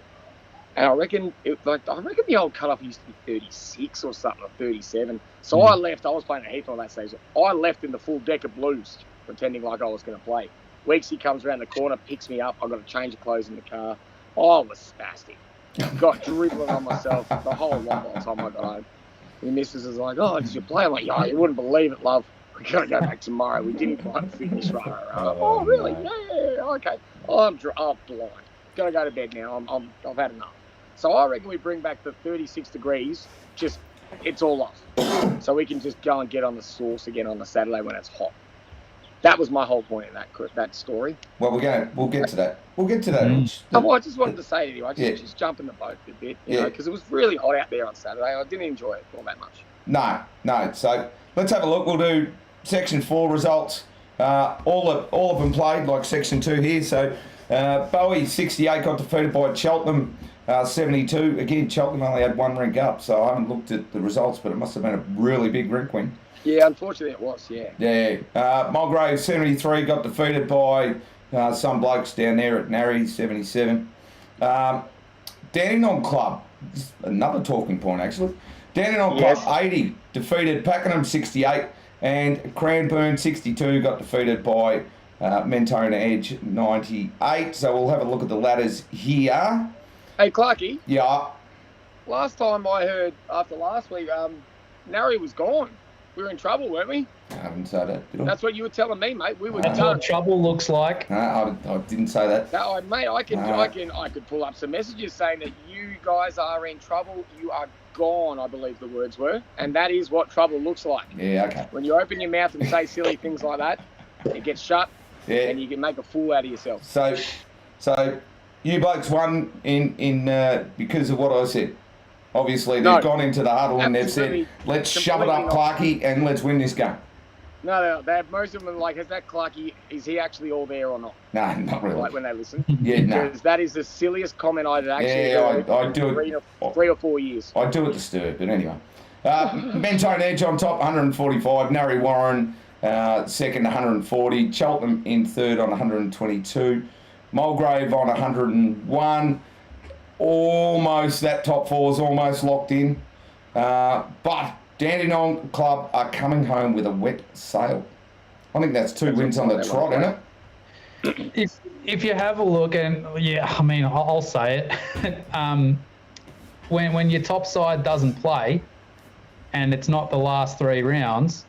B: And I reckon the old cutoff used to be 36 or something, or 37. So I left. I was playing a heap on that stage. I left in the full deck of blues, pretending like I was going to play. Weeksy comes around the corner, picks me up. I've got to change the clothes in the car. I was spastic. Got dribbling on myself the whole lot by the time I got home. My missus is like, "Oh, did you play?" I'm like, "Oh, you wouldn't believe it, love. We got to go back tomorrow. We didn't quite finish." Right. Oh, really? Yeah, okay. I'm blind. Got to go to bed now. I've had enough. So I reckon we bring back the 36 degrees, just it's all off. So we can just go and get on the sauce again on the Saturday when it's hot. That was my whole point in that story.
A: Well, we'll get to that. We'll get to that.
B: I just wanted to say it anyway. Just jump in the boat a bit, you know, because it was really hot out there on Saturday. I didn't enjoy it all that much.
A: No. So let's have a look. We'll do Section 4 results. All of them played, like Section 2 here. So Bowie 68 got defeated by Cheltenham 72. Again, Cheltenham only had one rink up, so I haven't looked at the results, but it must have been a really big rink win.
B: Yeah, unfortunately it was, yeah.
A: Yeah. Mulgrave 73 got defeated by some blokes down there at Narry 77. Dandenong Club, another talking point actually. Dandenong Club 80 defeated Pakenham 68, and Cranbourne 62 got defeated by Mentone Edge 98. So we'll have a look at the ladders here.
B: Hey, Clarkie.
A: Yeah.
B: Last time I heard, after last week, Narry was gone. We were in trouble, weren't we?
A: I haven't said that, did I?
B: That's what you were telling me, mate. We were
C: That's
B: done.
C: what trouble looks like.
A: No, I didn't say that.
B: No, mate, I could pull up some messages saying that you guys are in trouble. You are gone, I believe the words were. And that is what trouble looks like.
A: Yeah, okay.
B: When you open your mouth and say silly things like that, it gets shut, and you can make a fool out of yourself.
A: So you blokes won in because of what I said. Obviously, they've gone into the huddle and they've said, let's shove it up Clarkie and let's win this game.
B: No, most of them are like, is that Clarkie, is he actually all there or not?
A: No, not really.
B: Like when they listen.
A: Yeah, no.
B: Because that is the silliest comment I'd actually
A: I do it.
B: 3 or 4 years.
A: I do it disturbed, but anyway. Mentone Edge on top, 145. Narry Warren second, 140. Cheltenham in third on 122. Mulgrave on 101. Almost, that top four is almost locked in. But Dandenong Club are coming home with a wet sail. I think that's two wins on the trot, isn't
C: it? If you have a look, and I mean, I'll say it. When your top side doesn't play, and it's not the last 3 rounds,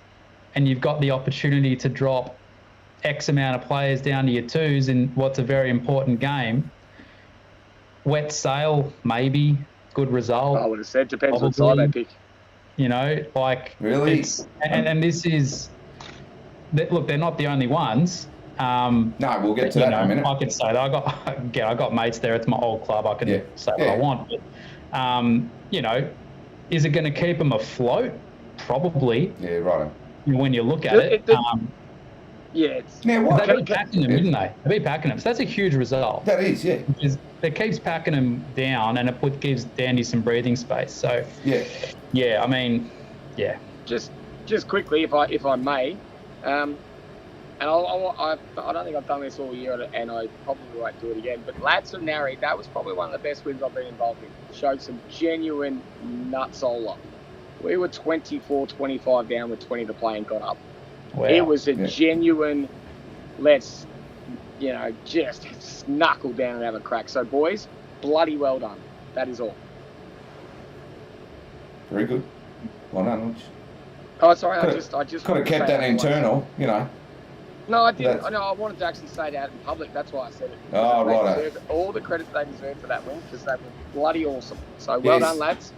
C: and you've got the opportunity to drop X amount of players down to your twos in what's a very important game, wet sail, maybe, good result.
B: I would have said, depends what side they pick.
C: You know, like...
A: Really?
C: And this is... Look, they're not the only ones.
A: No, we'll get to that in a minute.
C: I could say that. I got mates there. It's my old club. I can say what I want. But, you know, is it going to keep them afloat? Probably.
A: Yeah, right.
C: When you look at it. They beat Pakenham, didn't they? They beat Pakenham. So that's a huge result.
A: That is, yeah.
C: Because it keeps Pakenham down and it gives Dandy some breathing space. So, I mean, yeah.
B: Just quickly, if I may, and I don't think I've done this all year, and I probably won't do it again, but Lads of Narry, that was probably one of the best wins I've been involved in. Showed some genuine nutsola. We were 24-25 down with 20 to play and got up. Wow. It was a genuine, let's, just knuckle down and have a crack. So, boys, bloody well done. That is all.
A: Very good. Well done, Lodge.
B: Oh, sorry, I just
A: could have kept that internal,
B: No, I didn't. No, I wanted to actually say that in public. That's why I said it.
A: Oh, right.
B: All the credit they deserve for that win because they were bloody awesome. So, well done, lads.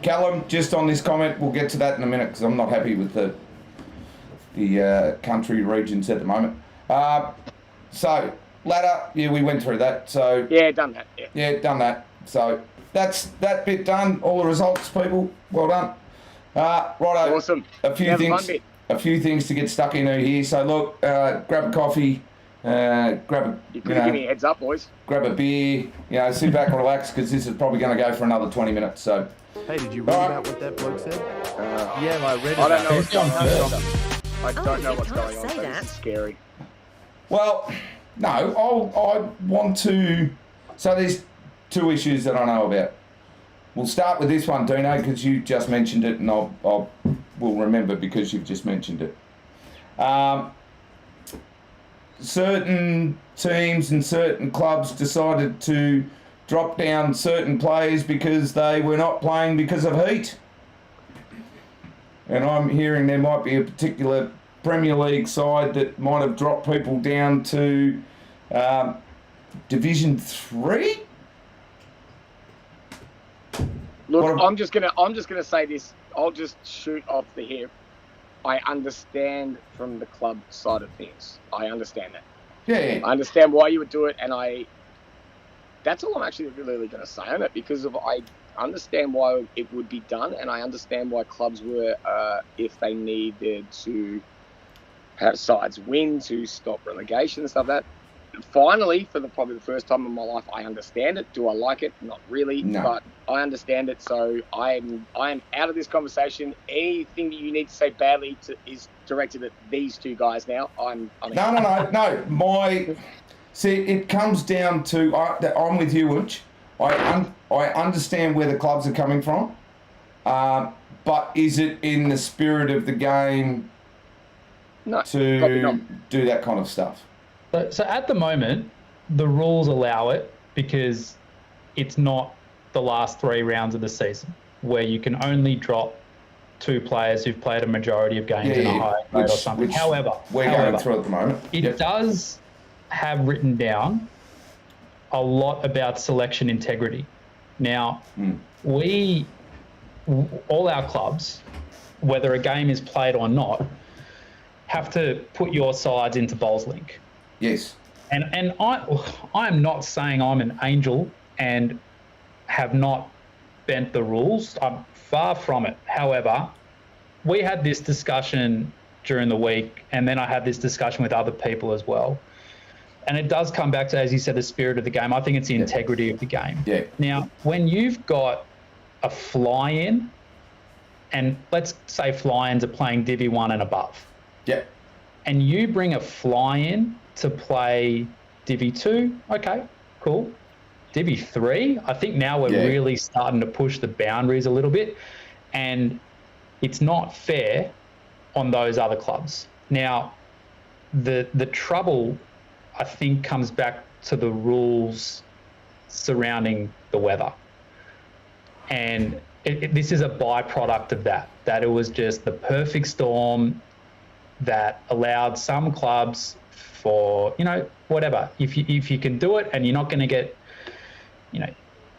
A: Callum, just on this comment, we'll get to that in a minute because I'm not happy with the country regions at the moment. So, ladder, we went through that. So
B: done that.
A: Done that. So, that's that bit done. All the results, people. Well done. Righto.
B: Awesome.
A: A few things to get stuck into here. So, look, grab a coffee.
B: You could give me a heads up, boys.
A: Grab a beer. Sit back and relax because this is probably going to go for another 20 minutes. So.
D: Hey, did you read about what that bloke said? Yeah, I read it.
B: I don't know what's going on. I don't know what's going on, so this is scary.
A: Well, no, I want to... So there's 2 issues that I know about. We'll start with this one, Dino, because you just mentioned it, and I will remember because you've just mentioned it. Certain teams and certain clubs decided to drop down certain players because they were not playing because of heat. And I'm hearing there might be a particular Premier League side that might have dropped people down to Division 3.
B: Look, I'm just gonna say this. I'll just shoot off the hip. I understand from the club side of things. I understand that.
A: Yeah.
B: I understand why you would do it, and that's all I'm actually really going to say on it, because I understand why it would be done, and I understand why clubs were, if they needed to have sides win to stop relegation and stuff like that. Finally, for probably the first time in my life, I understand it. Do I like it? Not really, but I understand it. So I am out of this conversation. Anything that you need to say badly is directed at these two guys now.
A: No. See, it comes down to I'm with you, Witch. I understand where the clubs are coming from, but is it in the spirit of the game to do that kind of stuff?
C: So at the moment, the rules allow it because it's not the last 3 rounds of the season where you can only drop 2 players who've played a majority of games in a higher grade or something. However,
A: we're going through at the moment.
C: It does have written down a lot about selection integrity. Now, all our clubs, whether a game is played or not, have to put your sides into Bowls Link.
A: Yes.
C: And I'm not saying I'm an angel and have not bent the rules. I'm far from it. However, we had this discussion during the week, and then I had this discussion with other people as well. And it does come back to, as you said, the spirit of the game. I think it's the integrity of the game.
A: Yeah.
C: Now, when you've got a fly-in, and let's say fly-ins are playing Divi 1 and above.
A: Yeah.
C: And you bring a fly-in to play Divi 2, okay, cool. Divi 3, I think now we're really starting to push the boundaries a little bit, and it's not fair on those other clubs. Now, the trouble, I think, comes back to the rules surrounding the weather. And this is a byproduct of that it was just the perfect storm that allowed some clubs for, whatever. If you can do it and you're not going to get,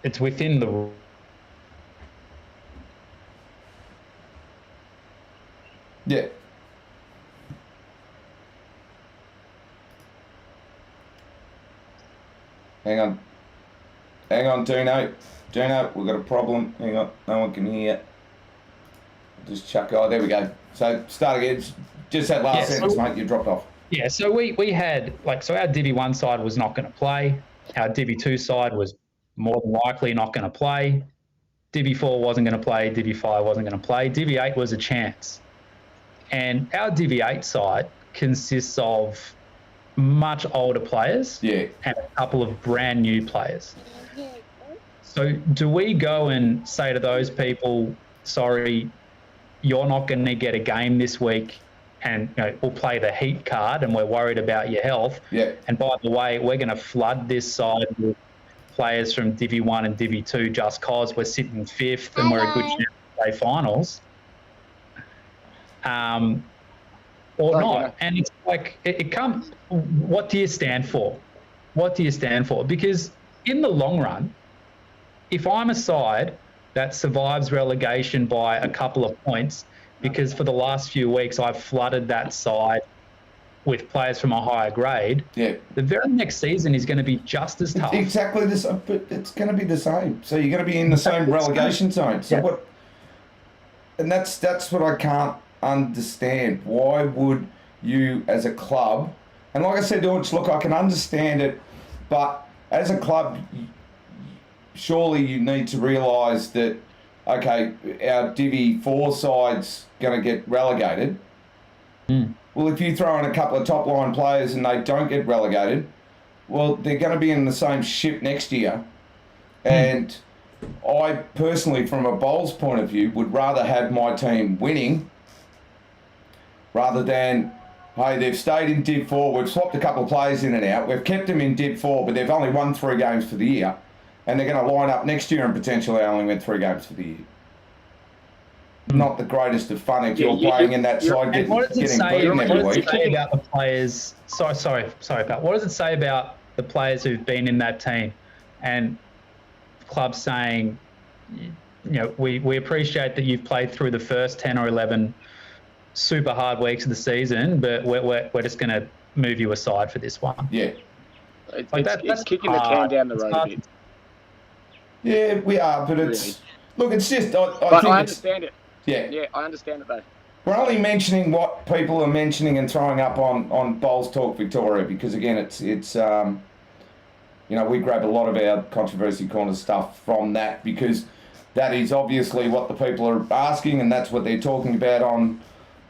C: it's within the rule.
A: Yeah. Hang on, Duno. Duno, we've got a problem. Hang on, no one can hear. Just chuck. Oh, there we go. So start again. Just that last sentence, mate. You dropped off.
C: Yeah. So we had our Divi 1 side was not going to play. Our Divi 2 side was more than likely not going to play. Divi 4 wasn't going to play. Divi 5 wasn't going to play. Divi 8 was a chance. And our Divi 8 side consists of much older players and a couple of brand new players. So do we go and say to those people, sorry, you're not going to get a game this week, and we'll play the heat card and we're worried about your health.
A: Yeah.
C: And by the way, we're going to flood this side with players from Divi 1 and Divi 2 just cause we're sitting 5th and we're a good chance to play finals. Or not. And it's like, it comes, what do you stand for? What do you stand for? Because in the long run, if I'm a side that survives relegation by a couple of points, because for the last few weeks I've flooded that side with players from a higher grade, the very next season is going to be just as tough.
A: Exactly the same, but it's going to be the same. So you're going to be in the same relegation zone. So and that's what I can't understand. Why would you, as a club, and like I said, look, I can understand it, but as a club, surely you need to realise that, okay, our Divi 4 side's going to get relegated. Well, if you throw in a couple of top-line players and they don't get relegated, well, they're going to be in the same ship next year. And I personally, from a Bowls point of view, would rather have my team winning rather than, hey, they've stayed in Div 4, we've swapped a couple of players in and out, we've kept them in Div 4, but they've only won 3 games for the year, and they're going to line up next year and potentially only win 3 games for the year. Not the greatest of fun if you're playing in that side getting beaten every week.
C: What does it say about the players? Sorry, Pat. What does it say about the players who've been in that team and clubs saying we appreciate that you've played through the first 10 or 11 super hard weeks of the season, but we're just going to move you aside for this one.
A: Yeah.
B: It's kicking the can down the road a bit.
A: Yeah, we are, but it's... Look, it's just...
B: I understand it.
A: Yeah.
B: Yeah, I understand it, though.
A: We're only mentioning what people are mentioning and throwing up on Bowls Talk Victoria because, again, it's we grab a lot of our Controversy Corner stuff from that because that is obviously what the people are asking and that's what they're talking about on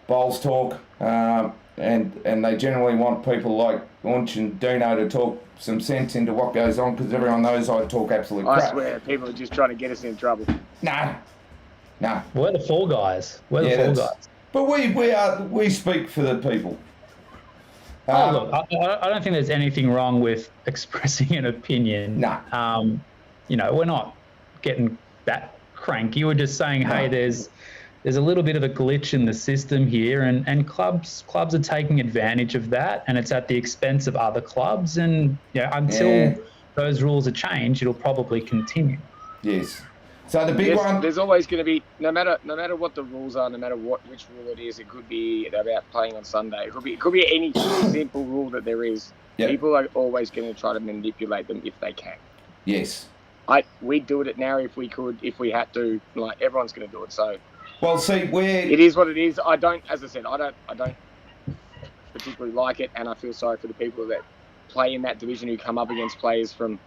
A: Bowls Talk. And they generally want people like Unch and Dino to talk some sense into what goes on because everyone knows I talk absolute crap.
B: I swear, people are just trying to get us in trouble.
A: Nah.
C: We're the fall guys. Guys.
A: But we speak for the people.
C: Look, I don't think there's anything wrong with expressing an opinion.
A: Nah.
C: We're not getting that cranky. We're just saying, hey, there's a little bit of a glitch in the system here, and clubs are taking advantage of that, and it's at the expense of other clubs. And until those rules are changed, it'll probably continue.
A: Yes. So the big one.
B: There's always going to be no matter what the rules are, no matter which rule it is. It could be about playing on Sunday. It could be any simple rule that there is. Yep. People are always going to try to manipulate them if they can.
A: Yes.
B: We'd do it now if we could, if we had to. Like everyone's going to do it. So.
A: Well, see,
B: it is what it is. I don't particularly like it, and I feel sorry for the people that play in that division who come up against players from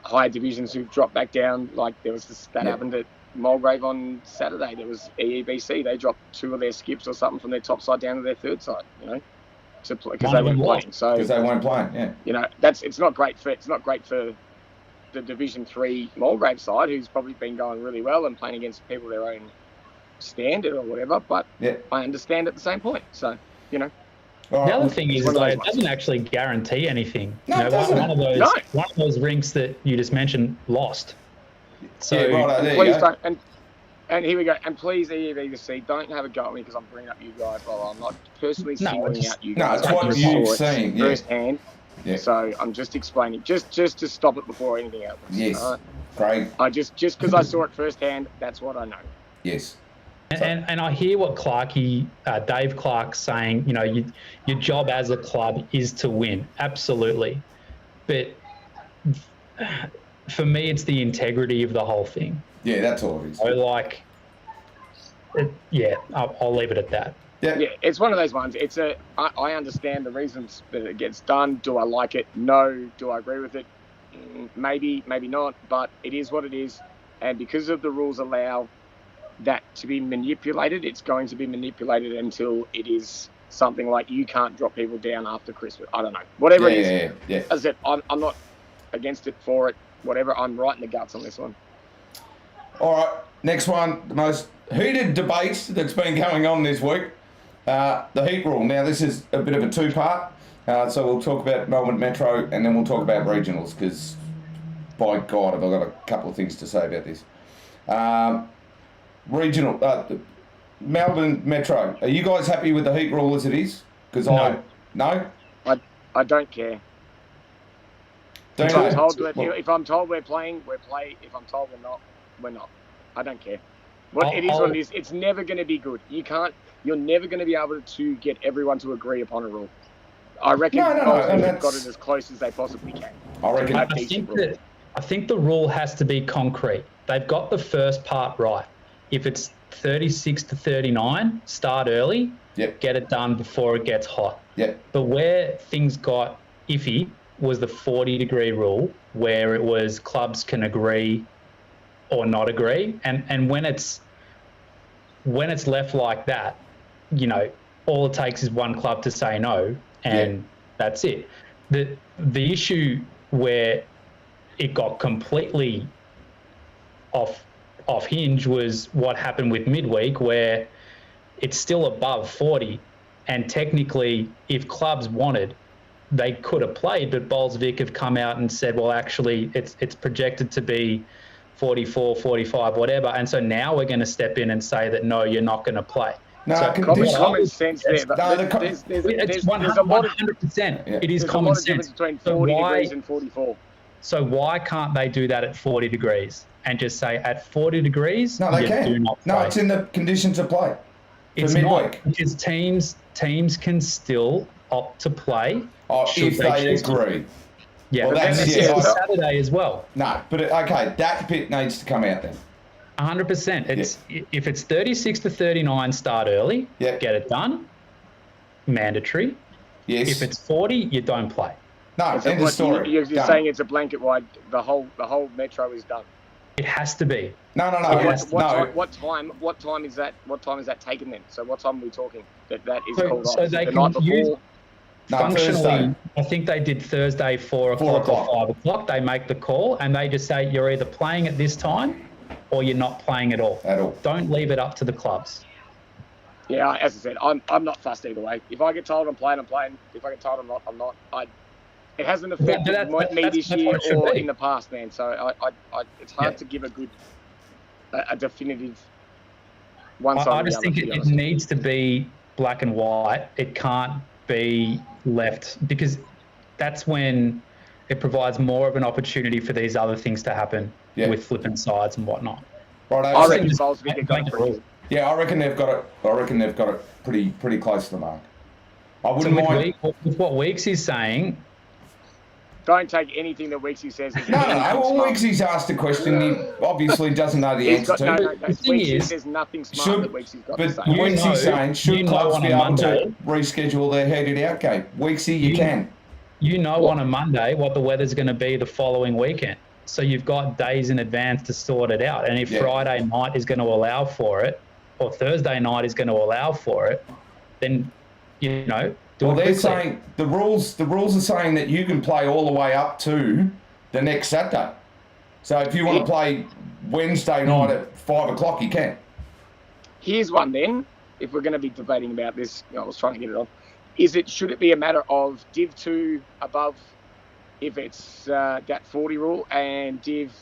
B: higher divisions who've dropped back down. Like there was that happened at Mulgrave on Saturday. There was EEBC. They dropped 2 of their skips or something from their top side down to their third side. Because they weren't playing. So
A: because they weren't playing, yeah.
B: It's not great for the Division 3 Mulgrave side, who's probably been going really well and playing against people their own standard or whatever. But I understand at the same point. So
C: The other thing is, it doesn't actually guarantee anything.
A: No, it doesn't.
C: One of those rinks that you just mentioned lost. So
B: please don't. And here we go. And please, EEBC, don't have a go at me because I'm bringing up you guys. Well, I'm not personally singling out you guys.
A: No, it's what you've seen
B: firsthand. Yeah. So I'm just explaining, just to stop it before anything else.
A: Yes. Great.
B: I just because I saw it firsthand, that's what I know.
A: Yes.
C: And I hear what Dave Clark's saying, your job as a club is to win. Absolutely. But for me, it's the integrity of the whole thing.
A: Yeah, that's all it is.
C: I'll leave it at that.
B: Yeah, it's one of those ones. I understand the reasons that it gets done. Do I like it? No. Do I agree with it? Maybe not. But it is what it is. And because of the rules allow that to be manipulated, it's going to be manipulated until it is something like you can't drop people down after Christmas. I don't know. Whatever it is.
A: Yeah.
B: As I said, I'm not against it, for it, whatever. I'm right in the guts on this one.
A: All right. Next one. The most heated debate that's been going on this week. The heat rule. Now, this is a bit of a two-part. So we'll talk about Melbourne Metro and then we'll talk about regionals because, by God, have I got a couple of things to say about this. Melbourne Metro. Are you guys happy with the heat rule as it is? Because
C: No?
B: I don't care. If I'm told we're playing, we're playing. If I'm told we're not, we're not. I don't care. What it is. It's never going to be good. You're never going to be able to get everyone to agree upon a rule. I reckon they've got it as close as they possibly can.
A: I reckon.
C: I think the rule has to be concrete. They've got the first part right. If it's 36 to 39, start early.
A: Yep.
C: Get it done before it gets hot.
A: Yep.
C: But where things got iffy was the 40-degree rule, where it was clubs can agree or not agree, and when it's left like that, all it takes is one club to say no, and that's it. The issue where it got completely off hinge was what happened with midweek, where it's still above 40, and technically, if clubs wanted, they could have played, but Bowls Vic have come out and said, well, actually, it's projected to be 44, 45, whatever. And so now we're going to step in and say that, no, you're not going to play.
A: No,
B: so common sense there. But
C: it's 100%. It is common sense.
B: There's a lot of difference between 40 degrees and 44.
C: So why can't they do that at 40 degrees and just say at 40 degrees,
A: No, they
C: you
A: can.
C: do not play?
A: No, it's in the conditions of play.
C: It's
A: midweek.
C: not, because teams can still opt to play.
A: If they
C: choose to.
A: agree.
C: Yeah,
A: Well,
C: and
A: that's-
C: this
A: yeah,
C: is
A: I-
C: Saturday as well.
A: No, but okay, that bit needs to come out then.
C: 100%. If it's 36 to 39, start early.
A: Yep.
C: Get it done. Mandatory.
A: Yes.
C: If it's 40, you don't play.
A: No, end of story.
B: You're
A: Done.
B: saying it's a blanket wide. The whole metro is done.
C: It has to be.
A: No.
B: What time is that? What time is that taken then? So what time are we talking? That is called off.
C: So
B: Is it
C: they
B: the
C: can
B: night before.
C: use
A: No,
C: functionally.
A: Thursday.
C: I think they did Thursday 4
A: 4
C: o'clock or 5 o'clock. They make the call and they just say you're either playing at this time or you're not playing at all. Don't leave it up to the clubs.
B: Yeah, as I said, I'm not fussed either way. If I get told I'm playing, I'm playing. If I get told I'm not, I'm not. It hasn't affected me this year or in the past, man. So it's hard to give a definitive one side.
C: I just think it needs to be black and white. It can't be left, because that's when it provides more of an opportunity for these other things to happen with flipping sides and whatnot.
A: Right,
B: I reckon Bowls Vic got it pretty.
A: Yeah, I reckon they've got it pretty close to the mark. I wouldn't mind.
C: With what Weeks is saying,
B: don't take anything that Weeksy says.
A: No. Well, Weeksy's asked a question he obviously doesn't know the answer to.
B: No. Weeksy says nothing smart that Weeksy's got to say.
A: But Weeksy's saying, should clubs be able to reschedule their headed out game? Weeksy, you can.
C: You know on a Monday what the weather's going to be the following weekend. So you've got days in advance to sort it out. And if Friday night is going to allow for it, or Thursday night is going to allow for it, then,
A: they're saying the rules are saying that you can play all the way up to the next Saturday. So if you want to play Wednesday night at 5 o'clock, you can.
B: Here's one then. If we're going to be debating about this, I was trying to get it on. Should it be a matter of Div 2 above if it's that 40 rule, and Div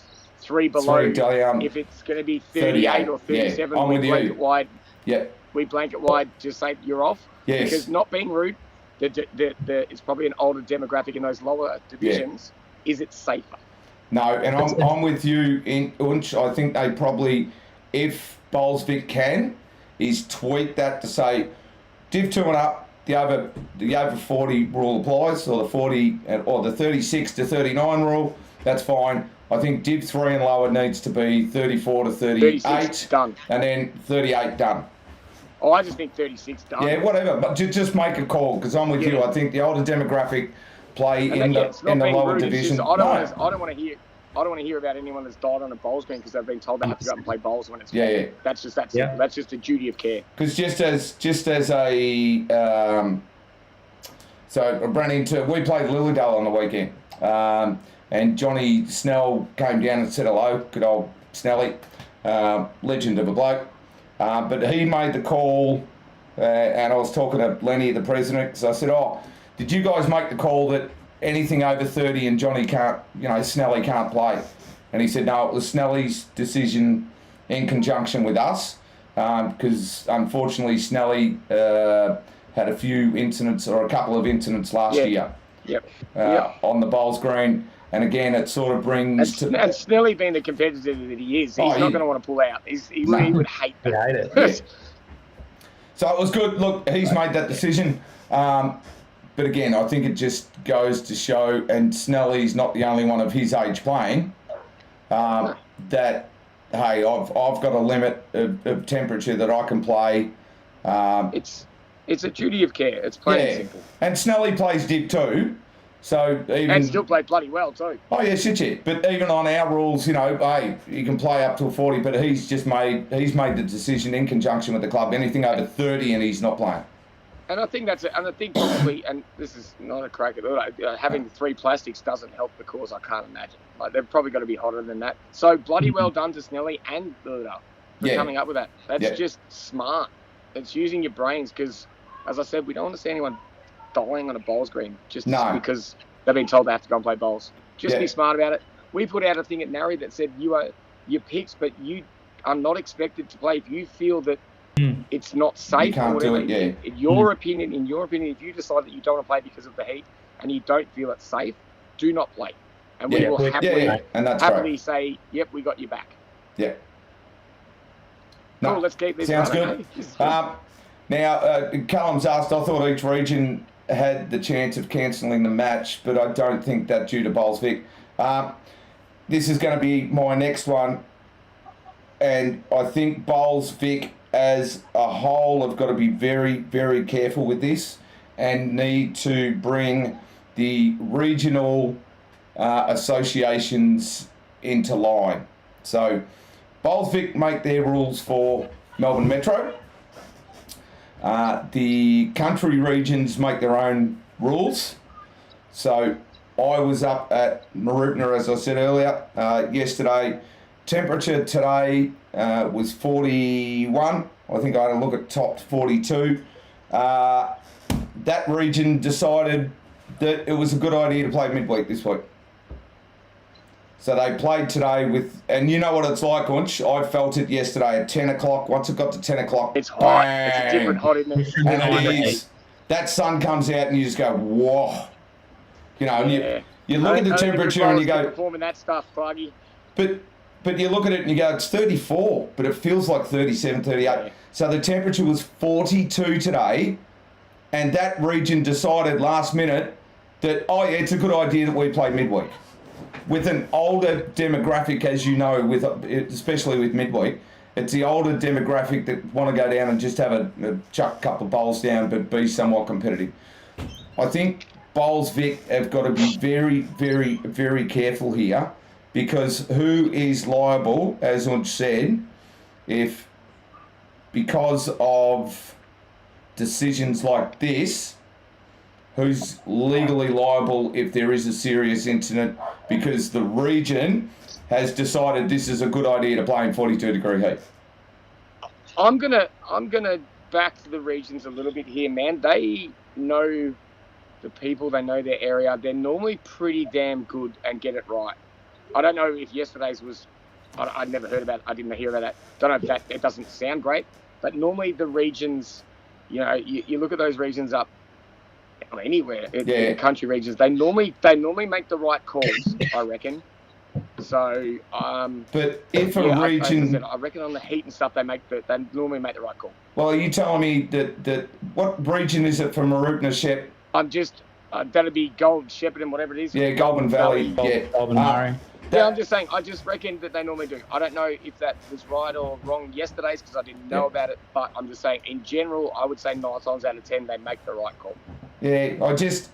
B: 3 below if it's going to be 38 or 37?
A: I'm with you.
B: Blanket wide.
A: Yeah.
B: We blanket wide, just say you're off.
A: Yes.
B: Because not being rude, it's probably an older demographic in those lower divisions. Yeah. Is it safer?
A: No, and I'm with you in Unch. I think they probably, if Bowls Vic can, is tweak that to say Div 2 and up, the over 40 rule applies, or the 40 or the 36 to 39 rule. That's fine. I think Div 3 and lower needs to be 34 to 38
B: done,
A: and then 38 done.
B: Oh, I just think 36 done.
A: Yeah, whatever, but just make a call, because I'm with you. I think the older demographic play in the lower division.
B: I don't want to hear about anyone that's died on a bowls green because they've been told they have to go out and play bowls when it's
A: yeah.
B: That's just that simple. That's just a duty of care.
A: Because just as a so I ran into, we played Lilydale on the weekend, and Johnny Snell came down and said hello. Good old Snelly, legend of a bloke. But he made the call, and I was talking to Lenny, the president, because I said, did you guys make the call that anything over 30 and Johnny can't, Snelly can't play? And he said, no, it was Snelly's decision in conjunction with us, because unfortunately Snelly had a few incidents, or a couple of incidents last year on the bowls green. And again, it sort of brings
B: and Snelly being the competitor that he is, he's not going to want to pull out. He would hate that.
C: He'd hate it.
A: Yeah. So it was good. Look, he's made that decision. But again, I think it just goes to show, and Snelly's not the only one of his age playing, that, hey, I've got a limit of temperature that I can play.
B: It's a duty of care. It's plain and simple.
A: And Snelly plays Div 2. So
B: and still play bloody well too.
A: Oh yeah, shit. But even on our rules, hey, you can play up till 40. But he's made the decision in conjunction with the club. Anything over 30, and he's not playing.
B: And I think probably, and this is not a crack at all. Having 3 plastics doesn't help the cause. I can't imagine. Like, they've probably got to be hotter than that. So bloody well done to Snelly and Luda for coming up with that. That's just smart. It's using your brains, because, as I said, we don't want to see anyone dying on a bowls green just because they've been told they have to go and play bowls. Just be smart about it. We put out a thing at Narry that said your picks, but you are not expected to play if you feel that it's not safe.
A: You can't do it.
B: In your opinion, if you decide that you don't want to play because of the heat and you don't feel it's safe, do not play. and we will
A: and that's
B: happily
A: right.
B: say, "Yep, we got you back."
A: Yeah. No,
B: cool, let's keep this.
A: Sounds good. Now, Callum's asked, I thought each region had the chance of cancelling the match, but I don't think that due to Bowls Vic. This is going to be my next one, and I think Bowls Vic as a whole have got to be very, very careful with this and need to bring the regional associations into line. So Bowls Vic make their rules for Melbourne Metro. The country regions make their own rules. So I was up at Mooroopna, as I said earlier, yesterday. Temperature today was 41. I think I had a look at topped 42. That region decided that it was a good idea to play midweek this week. So they played today with, and you know what it's like, Unch. I felt it yesterday at 10 o'clock. Once it got to 10 o'clock,
B: it's hot. It's a different hot, isn't it?
A: And it is. That sun comes out and you just go, whoa. You know, and you look at the temperature and you go,
B: performing that stuff, Froggy.
A: But you look at it and you go, it's 34, but it feels like 37, 38. Yeah. So the temperature was 42 today, and that region decided last minute that, it's a good idea that we play midweek. With an older demographic, as you know, especially with midweek, it's the older demographic that want to go down and just have a chuck a couple of bowls down but be somewhat competitive. I think Bowls Vic have got to be very, very, very careful here, because who is liable, as Unch said, if because of decisions like this, who's legally liable if there is a serious incident because the region has decided this is a good idea to play in 42-degree heat?
B: I'm gonna back the regions a little bit here, man. They know the people, they know their area. They're normally pretty damn good and get it right. I don't know if yesterday's was. I'd never heard about it. I didn't hear about that. Don't know if it doesn't sound great, but normally the regions, you know, you look at those regions up anywhere in the country regions, they normally make the right calls, I reckon. So,
A: but if a region,
B: I reckon on the heat and stuff, they normally make the right call.
A: Well, are you telling me that what region is it from Mooroopna, Shep?
B: I'm just that'd be Gold Shepparton, whatever it is.
A: Yeah, Goulburn Valley.
C: Goulburn Murray.
B: Yeah, I'm just saying. I just reckon that they normally do. I don't know if that was right or wrong yesterday's because I didn't know about it. But I'm just saying, in general, I would say 9 times out of 10 they make the right call.
A: Yeah, I just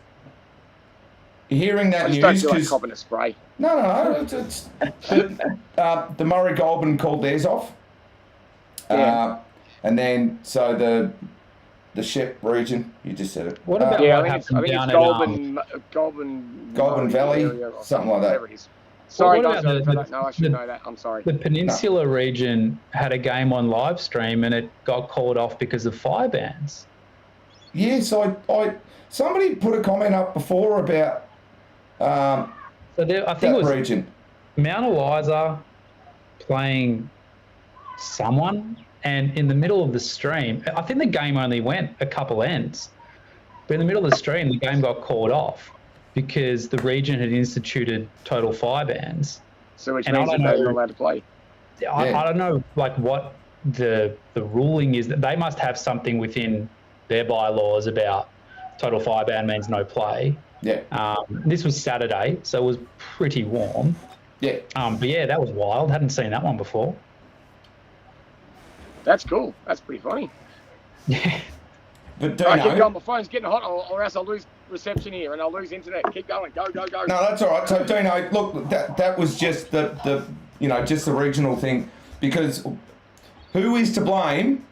A: hearing that news
B: because don't copping a spray.
A: No. It's the Murray Goulburn called theirs off.
B: Yeah.
A: And then so the Shep region, you just said it.
C: What about what happened down at
A: Goulburn Valley, something like that.
B: It is. Sorry, guys, I don't know. I should know that. I'm sorry.
C: The Peninsula region had a game on live stream and it got called off because of fire bans.
A: Yes, I somebody put a comment up before about
C: I think it was
A: region.
C: Mount Eliza playing someone, and in the middle of the stream, I think the game only went a couple ends, but in the middle of the stream, the game got called off because the region had instituted total fire bans.
B: So which means that they're not allowed to play.
C: I don't know, like what the ruling is. That they must have something within their bylaws about total fire ban means no play.
A: Yeah.
C: This was Saturday, so it was pretty warm.
A: Yeah.
C: But yeah, that was wild. Hadn't seen that one before.
B: That's cool. That's pretty funny.
C: Yeah.
A: But
B: keep going. My phone's getting hot, or else I'll lose reception here and I'll lose internet. Keep going. Go.
A: No, that's all right. So Dino, look, that was just the just the regional thing, because who is to blame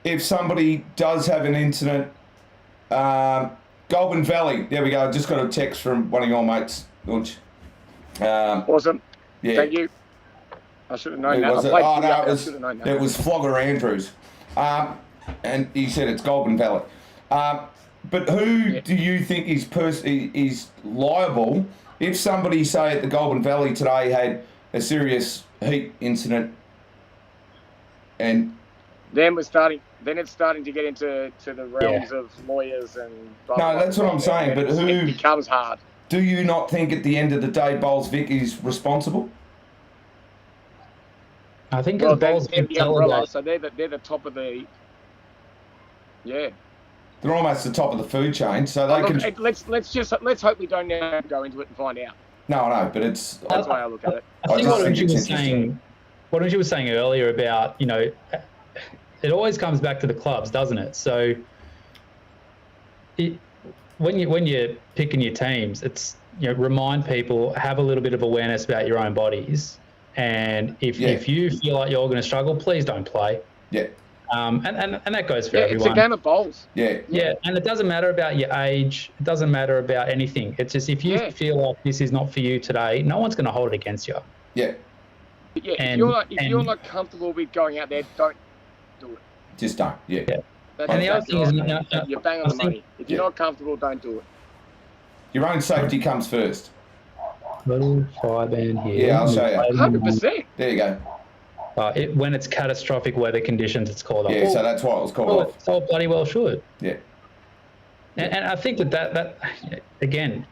A: if somebody does have an incident? Goulburn Valley. There we go. Just got a text from one of your mates, George.
B: Awesome.
A: Yeah.
B: Thank you. I should have known that.
A: Was it? Oh, no, it was Flogger Andrews. And he said it's Goulburn Valley. But who do you think is liable if somebody, say, at the Goulburn Valley today had a serious heat incident? And
B: then it's starting to get into the realms of lawyers and.
A: No, that's what I'm saying. But who
B: it becomes hard?
A: do you not think at the end of the day Bowls Vic is responsible?
C: I think
B: Well,
C: as Bowls
B: they're
C: Vic
B: the umbrella,
C: delegate,
B: so they're the top of the. Yeah.
A: They're almost the top of the food chain, so they
B: Look,
A: can.
B: let's hope we don't now go into it and find out.
A: No, but it's.
B: That's the way I look at it.
C: I think
A: just
C: what
A: think
C: Unji
A: it's
C: was saying, what Unji was saying earlier about, you know, it always comes back to the clubs, doesn't it? So when you're picking your teams, it's, you know, remind people, have a little bit of awareness about your own bodies, and if you feel like you're going to struggle, please don't play.
A: Yeah.
C: And that goes for everyone.
B: It's a game of bowls.
A: Yeah.
C: And it doesn't matter about your age. It doesn't matter about anything. It's just if you feel like this is not for you today, no one's going to hold it against you.
A: Yeah.
B: Yeah. If you're not comfortable with going out there, don't do it.
A: Just don't. Yeah.
C: And the other thing is,
B: you're bang on the money. If you're not comfortable, don't do it.
A: Your own safety comes first.
C: Little fire band here.
A: Yeah, I'll show you.
B: 100%.
A: There you go.
C: When it's catastrophic weather conditions, it's called off.
A: Yeah, so that's why it was called off.
C: So it bloody well should.
A: Yeah.
C: And I think that again,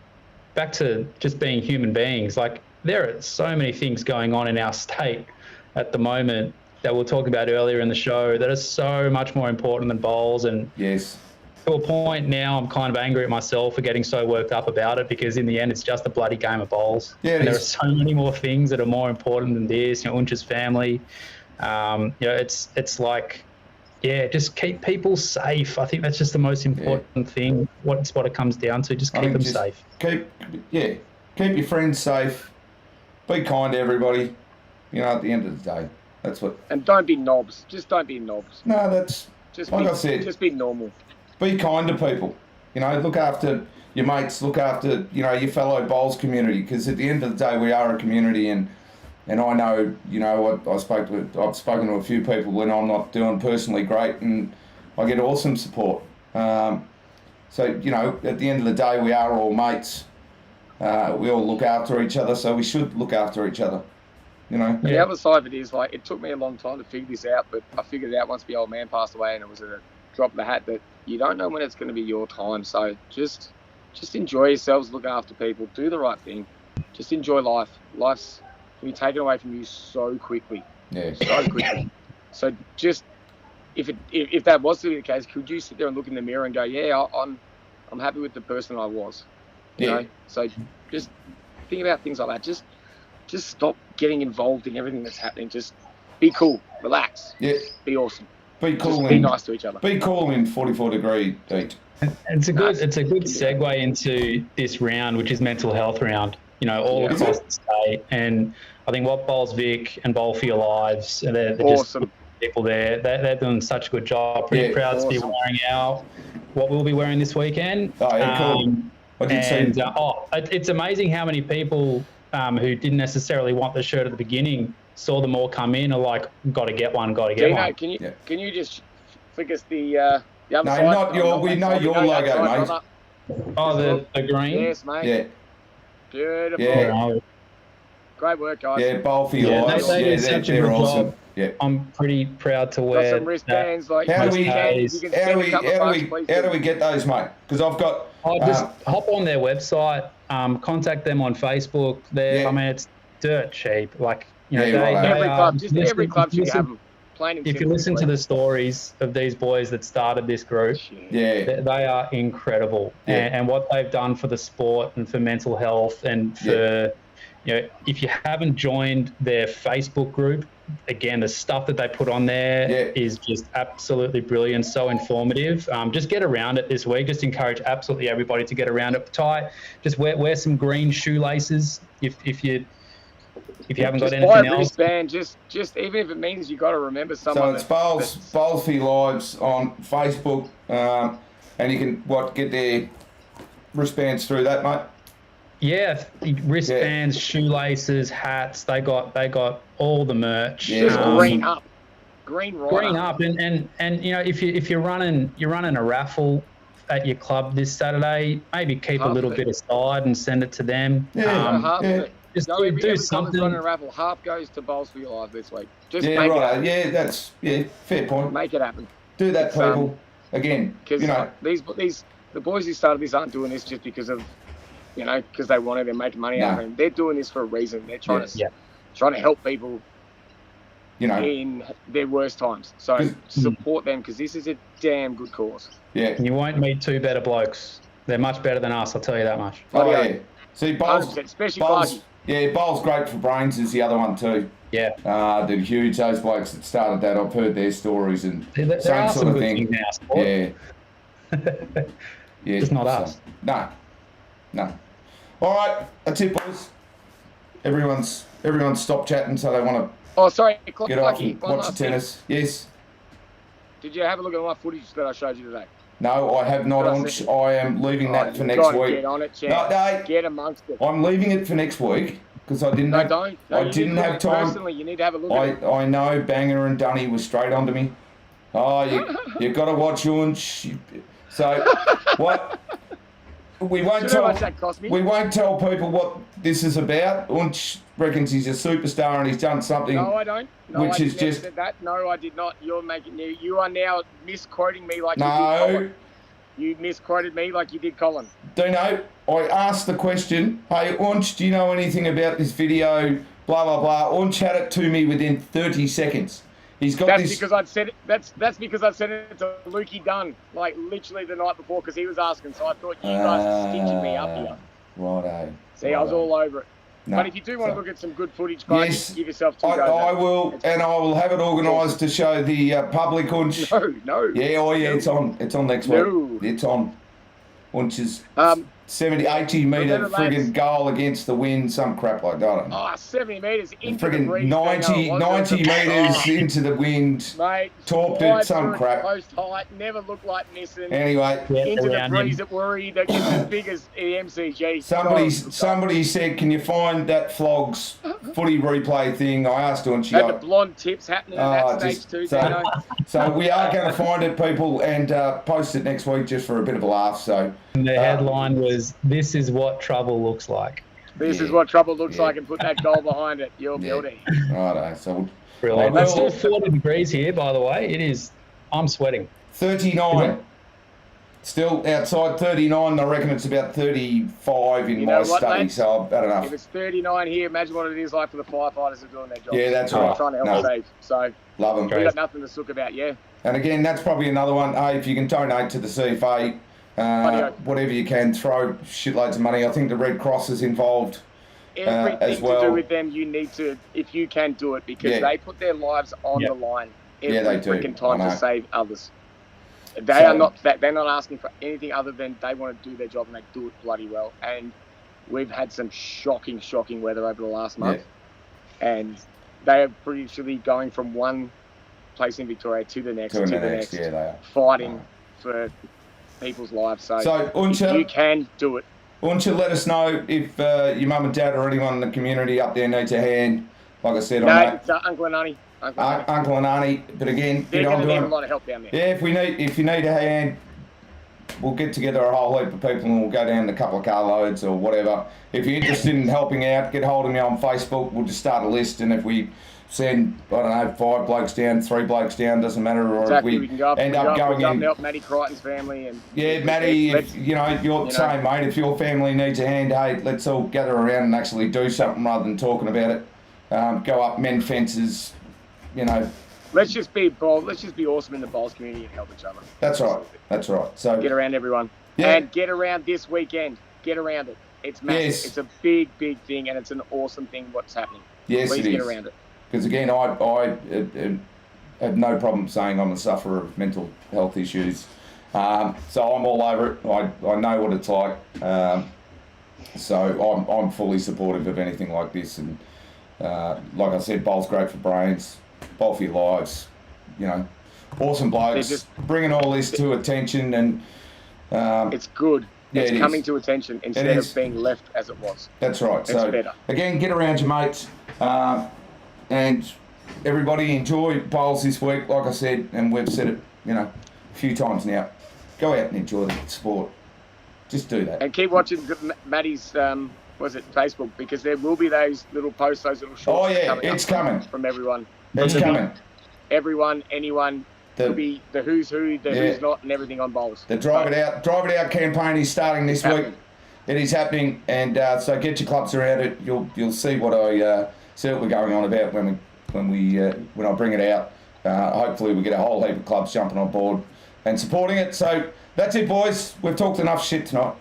C: back to just being human beings, like there are so many things going on in our state at the moment that we'll talk about earlier in the show that are so much more important than bowls. And
A: yes,
C: to a point now, I'm kind of angry at myself for getting so worked up about it, because in the end, it's just a bloody game of bowls.
A: Yeah,
C: and there are so many more things that are more important than this. You know, Uncha's family. You know, it's like, yeah, just keep people safe. I think that's just the most important thing. What it comes down to, just keep them safe.
A: Keep your friends safe. Be kind to everybody. You know, at the end of the day, that's what.
B: And don't be knobs. Just don't be knobs.
A: No, that's
B: just
A: like I said.
B: Just be normal.
A: Be kind to people. You know, look after your mates. Look after, you know, your fellow bowls community. Because at the end of the day, we are a community, and I know, you know, I've spoken to a few people when I'm not doing personally great, and I get awesome support. So, you know, at the end of the day, we are all mates. We all look after each other, so we should look after each other. You know.
B: The other side of it is, like, it took me a long time to figure this out, but I figured it out once the old man passed away, and it was a drop of the hat that you don't know when it's going to be your time. So just enjoy yourselves, look after people, do the right thing, just enjoy life. Life's can be taken away from you so quickly.
A: Yeah.
B: So quickly. So just if that was to be the case, could you sit there and look in the mirror and go, yeah, I'm happy with the person I was. You know? So just think about things like that. Just stop getting involved in everything that's happening. Just be cool, relax.
A: Yeah.
B: Be awesome.
A: Be cool.
B: Just be nice to each other.
A: Be cool in 44-degree heat.
C: It's a good segue into this round, which is mental health round. You know, all across the state, and I think what Bowls Vic and Bowl for Your Lives, they're
B: awesome.
C: Just people there. They're doing such a good job. Pretty proud to be wearing what we'll be wearing this weekend.
A: Oh yeah, cool. I did see.
C: It's amazing how many people who didn't necessarily want the shirt at the beginning saw them all come in and like, got to get one.
B: Can you just flick us the other side?
A: No, not your. We know your logo, mate.
C: Oh, the green.
B: Yes, mate.
A: Yeah.
B: Beautiful.
A: Yeah.
B: Great work, guys.
A: Yeah, Bowl for Your Lives. They're awesome.
C: Job.
A: Yeah.
C: I'm pretty proud to wear.
B: Got some wristbands, like
A: how do we get those, mate? Because I've got.
C: Just hop on their website. Contact them on Facebook. I mean, it's dirt cheap. Like, you know,
B: every club should have them.
C: If you listen to the stories of these boys that started this group, they are incredible. And what they've done for the sport and for mental health and for, you know, if you haven't joined their Facebook group, again, the stuff that they put on there is just absolutely brilliant, so informative. Just get around it this week. Just encourage absolutely everybody to get around it. Just wear some green shoelaces if you haven't got anything else.
B: Buy a wristband, just even if it means you got to remember someone.
A: So it's Bowls for Your Lives on Facebook, and you can get their wristbands through that, mate.
C: Yeah, wristbands, shoelaces, hats. They got all the merch.
B: Just green up, green
C: up, and you know, if you're running a raffle at your club this Saturday, maybe keep a little bit aside and send it to them. Just do something.
B: Running a raffle, half goes to Bowls for Your Life this week. Just
A: make it happen. Yeah, that's fair point.
B: Make it happen.
A: Do that, people. Again,
B: because
A: you know,
B: the boys who started this aren't doing this just because of because they want it, they're making money out of it. They're doing this for a reason. They're trying to help people, in their worst times. So support them, because this is a damn good cause.
A: Yeah.
C: You won't meet two better blokes. They're much better than us, I'll tell you that much.
A: Oh, yeah. See, Bowls,
B: especially Clarky.
A: Yeah, Bowls Great for Brains is the other one too.
C: Yeah.
A: They're huge. Those blokes that started that, I've heard their stories and
C: there
A: same
C: are
A: sort
C: some
A: of
C: good
A: thing.
C: things now, sport.
A: Yeah. Yeah.
C: It's not us.
A: No. All right, that's it, boys. Everyone's stopped chatting, so they want to
B: Oh, sorry,
A: get off and watch the tennis. Yes.
B: Did you have a look at my footage that I showed you today?
A: No, I have not. I am leaving that for next week.
B: Get on it,
A: Champ. No,
B: get amongst it.
A: I'm leaving it for next week because I didn't. I didn't have time.
B: Personally, you need to have a look at it.
A: I know Banger and Dunny was straight onto me. Oh, you've got to watch Unch. So what? We won't tell people what this is about. Unch reckons he's a superstar and he's done something.
B: No, I don't. No,
A: which
B: I
A: is just
B: said that. No, I did not. You are now misquoting me like you did Colin. You misquoted me like you did Colin.
A: Dino, I asked the question, hey, Unch, do you know anything about this video? Blah, blah, blah. Unch had it to me within 30 seconds. He's got
B: that's because I'd said it. That's because I sent it to Lukey Dunn, like literally the night before, because he was asking. So I thought you guys are stitching me up here.
A: Righto.
B: See, I was all over it. No, but if you do want to look at some good footage, guys, give yourself 2 goes.
A: I will, and I will have it organised to show the public. Unch.
B: No.
A: Yeah, it's on. It's on next week. It's on. Unch's 70, 80 metre friggin' goal against the wind, some crap like that. I don't know.
B: 70 metres into the
A: friggin'
B: breeze.
A: 90 metres into the wind.
B: Mate,
A: torped it, some crap.
B: Post height, never looked like missing.
A: Anyway.
B: Into the breeze at Worry, that gets as big as the MCG.
A: Somebody said, can you find that Flogs footy replay thing? I asked her and she
B: got the blonde tips happening at that stage too,
A: so we are going to find it, people, and post it next week just for a bit of a laugh. So
C: the headline was, "This is what trouble looks like."
B: This is what trouble looks like, and put that goal behind it. You're building.
A: Righto. So
C: brilliant. It's still 40 degrees here, by the way. It is. I'm sweating.
A: 39. Still outside 39. I reckon it's about 35 in my study. So I've had enough.
B: If it's 39 here, imagine what it is like for the firefighters who are doing their job.
A: Yeah, that's right.
B: Trying to help save. So
A: love them.
B: We've got nothing to sook about. Yeah.
A: And again, that's probably another one. Hey, if you can donate to the CFA. Whatever you can, throw shitloads of money. I think the Red Cross is involved as well.
B: To do with them, you need to, if you can do it, because they put their lives on the line every freaking time to save others. They're not asking for anything other than they want to do their job, and they do it bloody well. And we've had some shocking weather over the last month, and they are pretty much going from one place in Victoria to the next,
A: they are
B: fighting for people's lives. So
A: Uncha,
B: you can do it.
A: Uncha, let us know if your mum and dad or anyone in the community up there needs a hand. Like I said,
B: it's Uncle and Auntie.
A: Uncle and Auntie. But again,
B: they're going to need a lot of help down there.
A: Yeah, if you need a hand, we'll get together a whole heap of people and we'll go down a couple of carloads or whatever. If you're interested in helping out, get hold of me on Facebook. We'll just start a list, and if we send, 5 blokes down, 3 blokes down, doesn't matter, or if we
B: can end up going in. Help Matty Crichton's family. And
A: Matty, if you're same, mate, if your family needs a hand, hey, let's all gather around and actually do something rather than talking about it. Go up, mend fences,
B: Let's just be awesome in the bowls community and help each other.
A: That's right. So
B: get around everyone. And get around this weekend. Get around it. It's massive.
A: Yes.
B: It's a big thing, and it's an awesome thing what's happening.
A: Yes,
B: Please
A: it
B: get
A: is.
B: around it.
A: Because again, I have no problem saying I'm a sufferer of mental health issues. So I'm all over it. I know what it's like. So I'm fully supportive of anything like this. And like I said, bowl's great for brains, bowl for your lives. Awesome blokes bringing all this to attention, and
B: it's good. It's coming to attention instead of being left as it was.
A: That's right.
B: It's
A: so
B: better.
A: Again, get around your mates. And everybody enjoy bowls this week, like I said, and we've said it, a few times now. Go out and enjoy the sport. Just do that.
B: And keep watching Matty's, Facebook, because there will be those little posts, those little shorts.
A: Oh yeah, it's coming
B: from everyone.
A: It's coming.
B: Everyone, anyone. Could be the who's who, the who's not, and everything on bowls.
A: The Drive It Out campaign is starting this week. it is happening, and so get your clubs around it. You'll see what we're going on about when I bring it out. Hopefully we get a whole heap of clubs jumping on board and supporting it. So that's it, boys. We've talked enough shit tonight.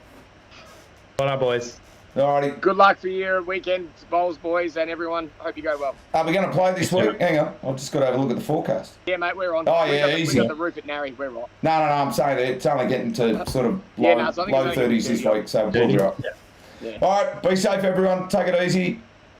C: Well done, boys.
A: Alrighty.
B: Good luck for your weekend, bowls, boys, and everyone. Hope you go well.
A: Are we going to play this week? Hang on. I've just got to have a look at the forecast.
B: Yeah, mate, we're on.
A: Oh, yeah, easy.
B: We got the roof at Narry. We're right.
A: No, I'm saying that it's only getting to sort of
B: Yeah,
A: low,
B: no, it's only
A: low
B: getting
A: 30s this
B: 30.
A: week, so we'll be right.
B: Yeah.
A: All right, be safe, everyone. Take it easy.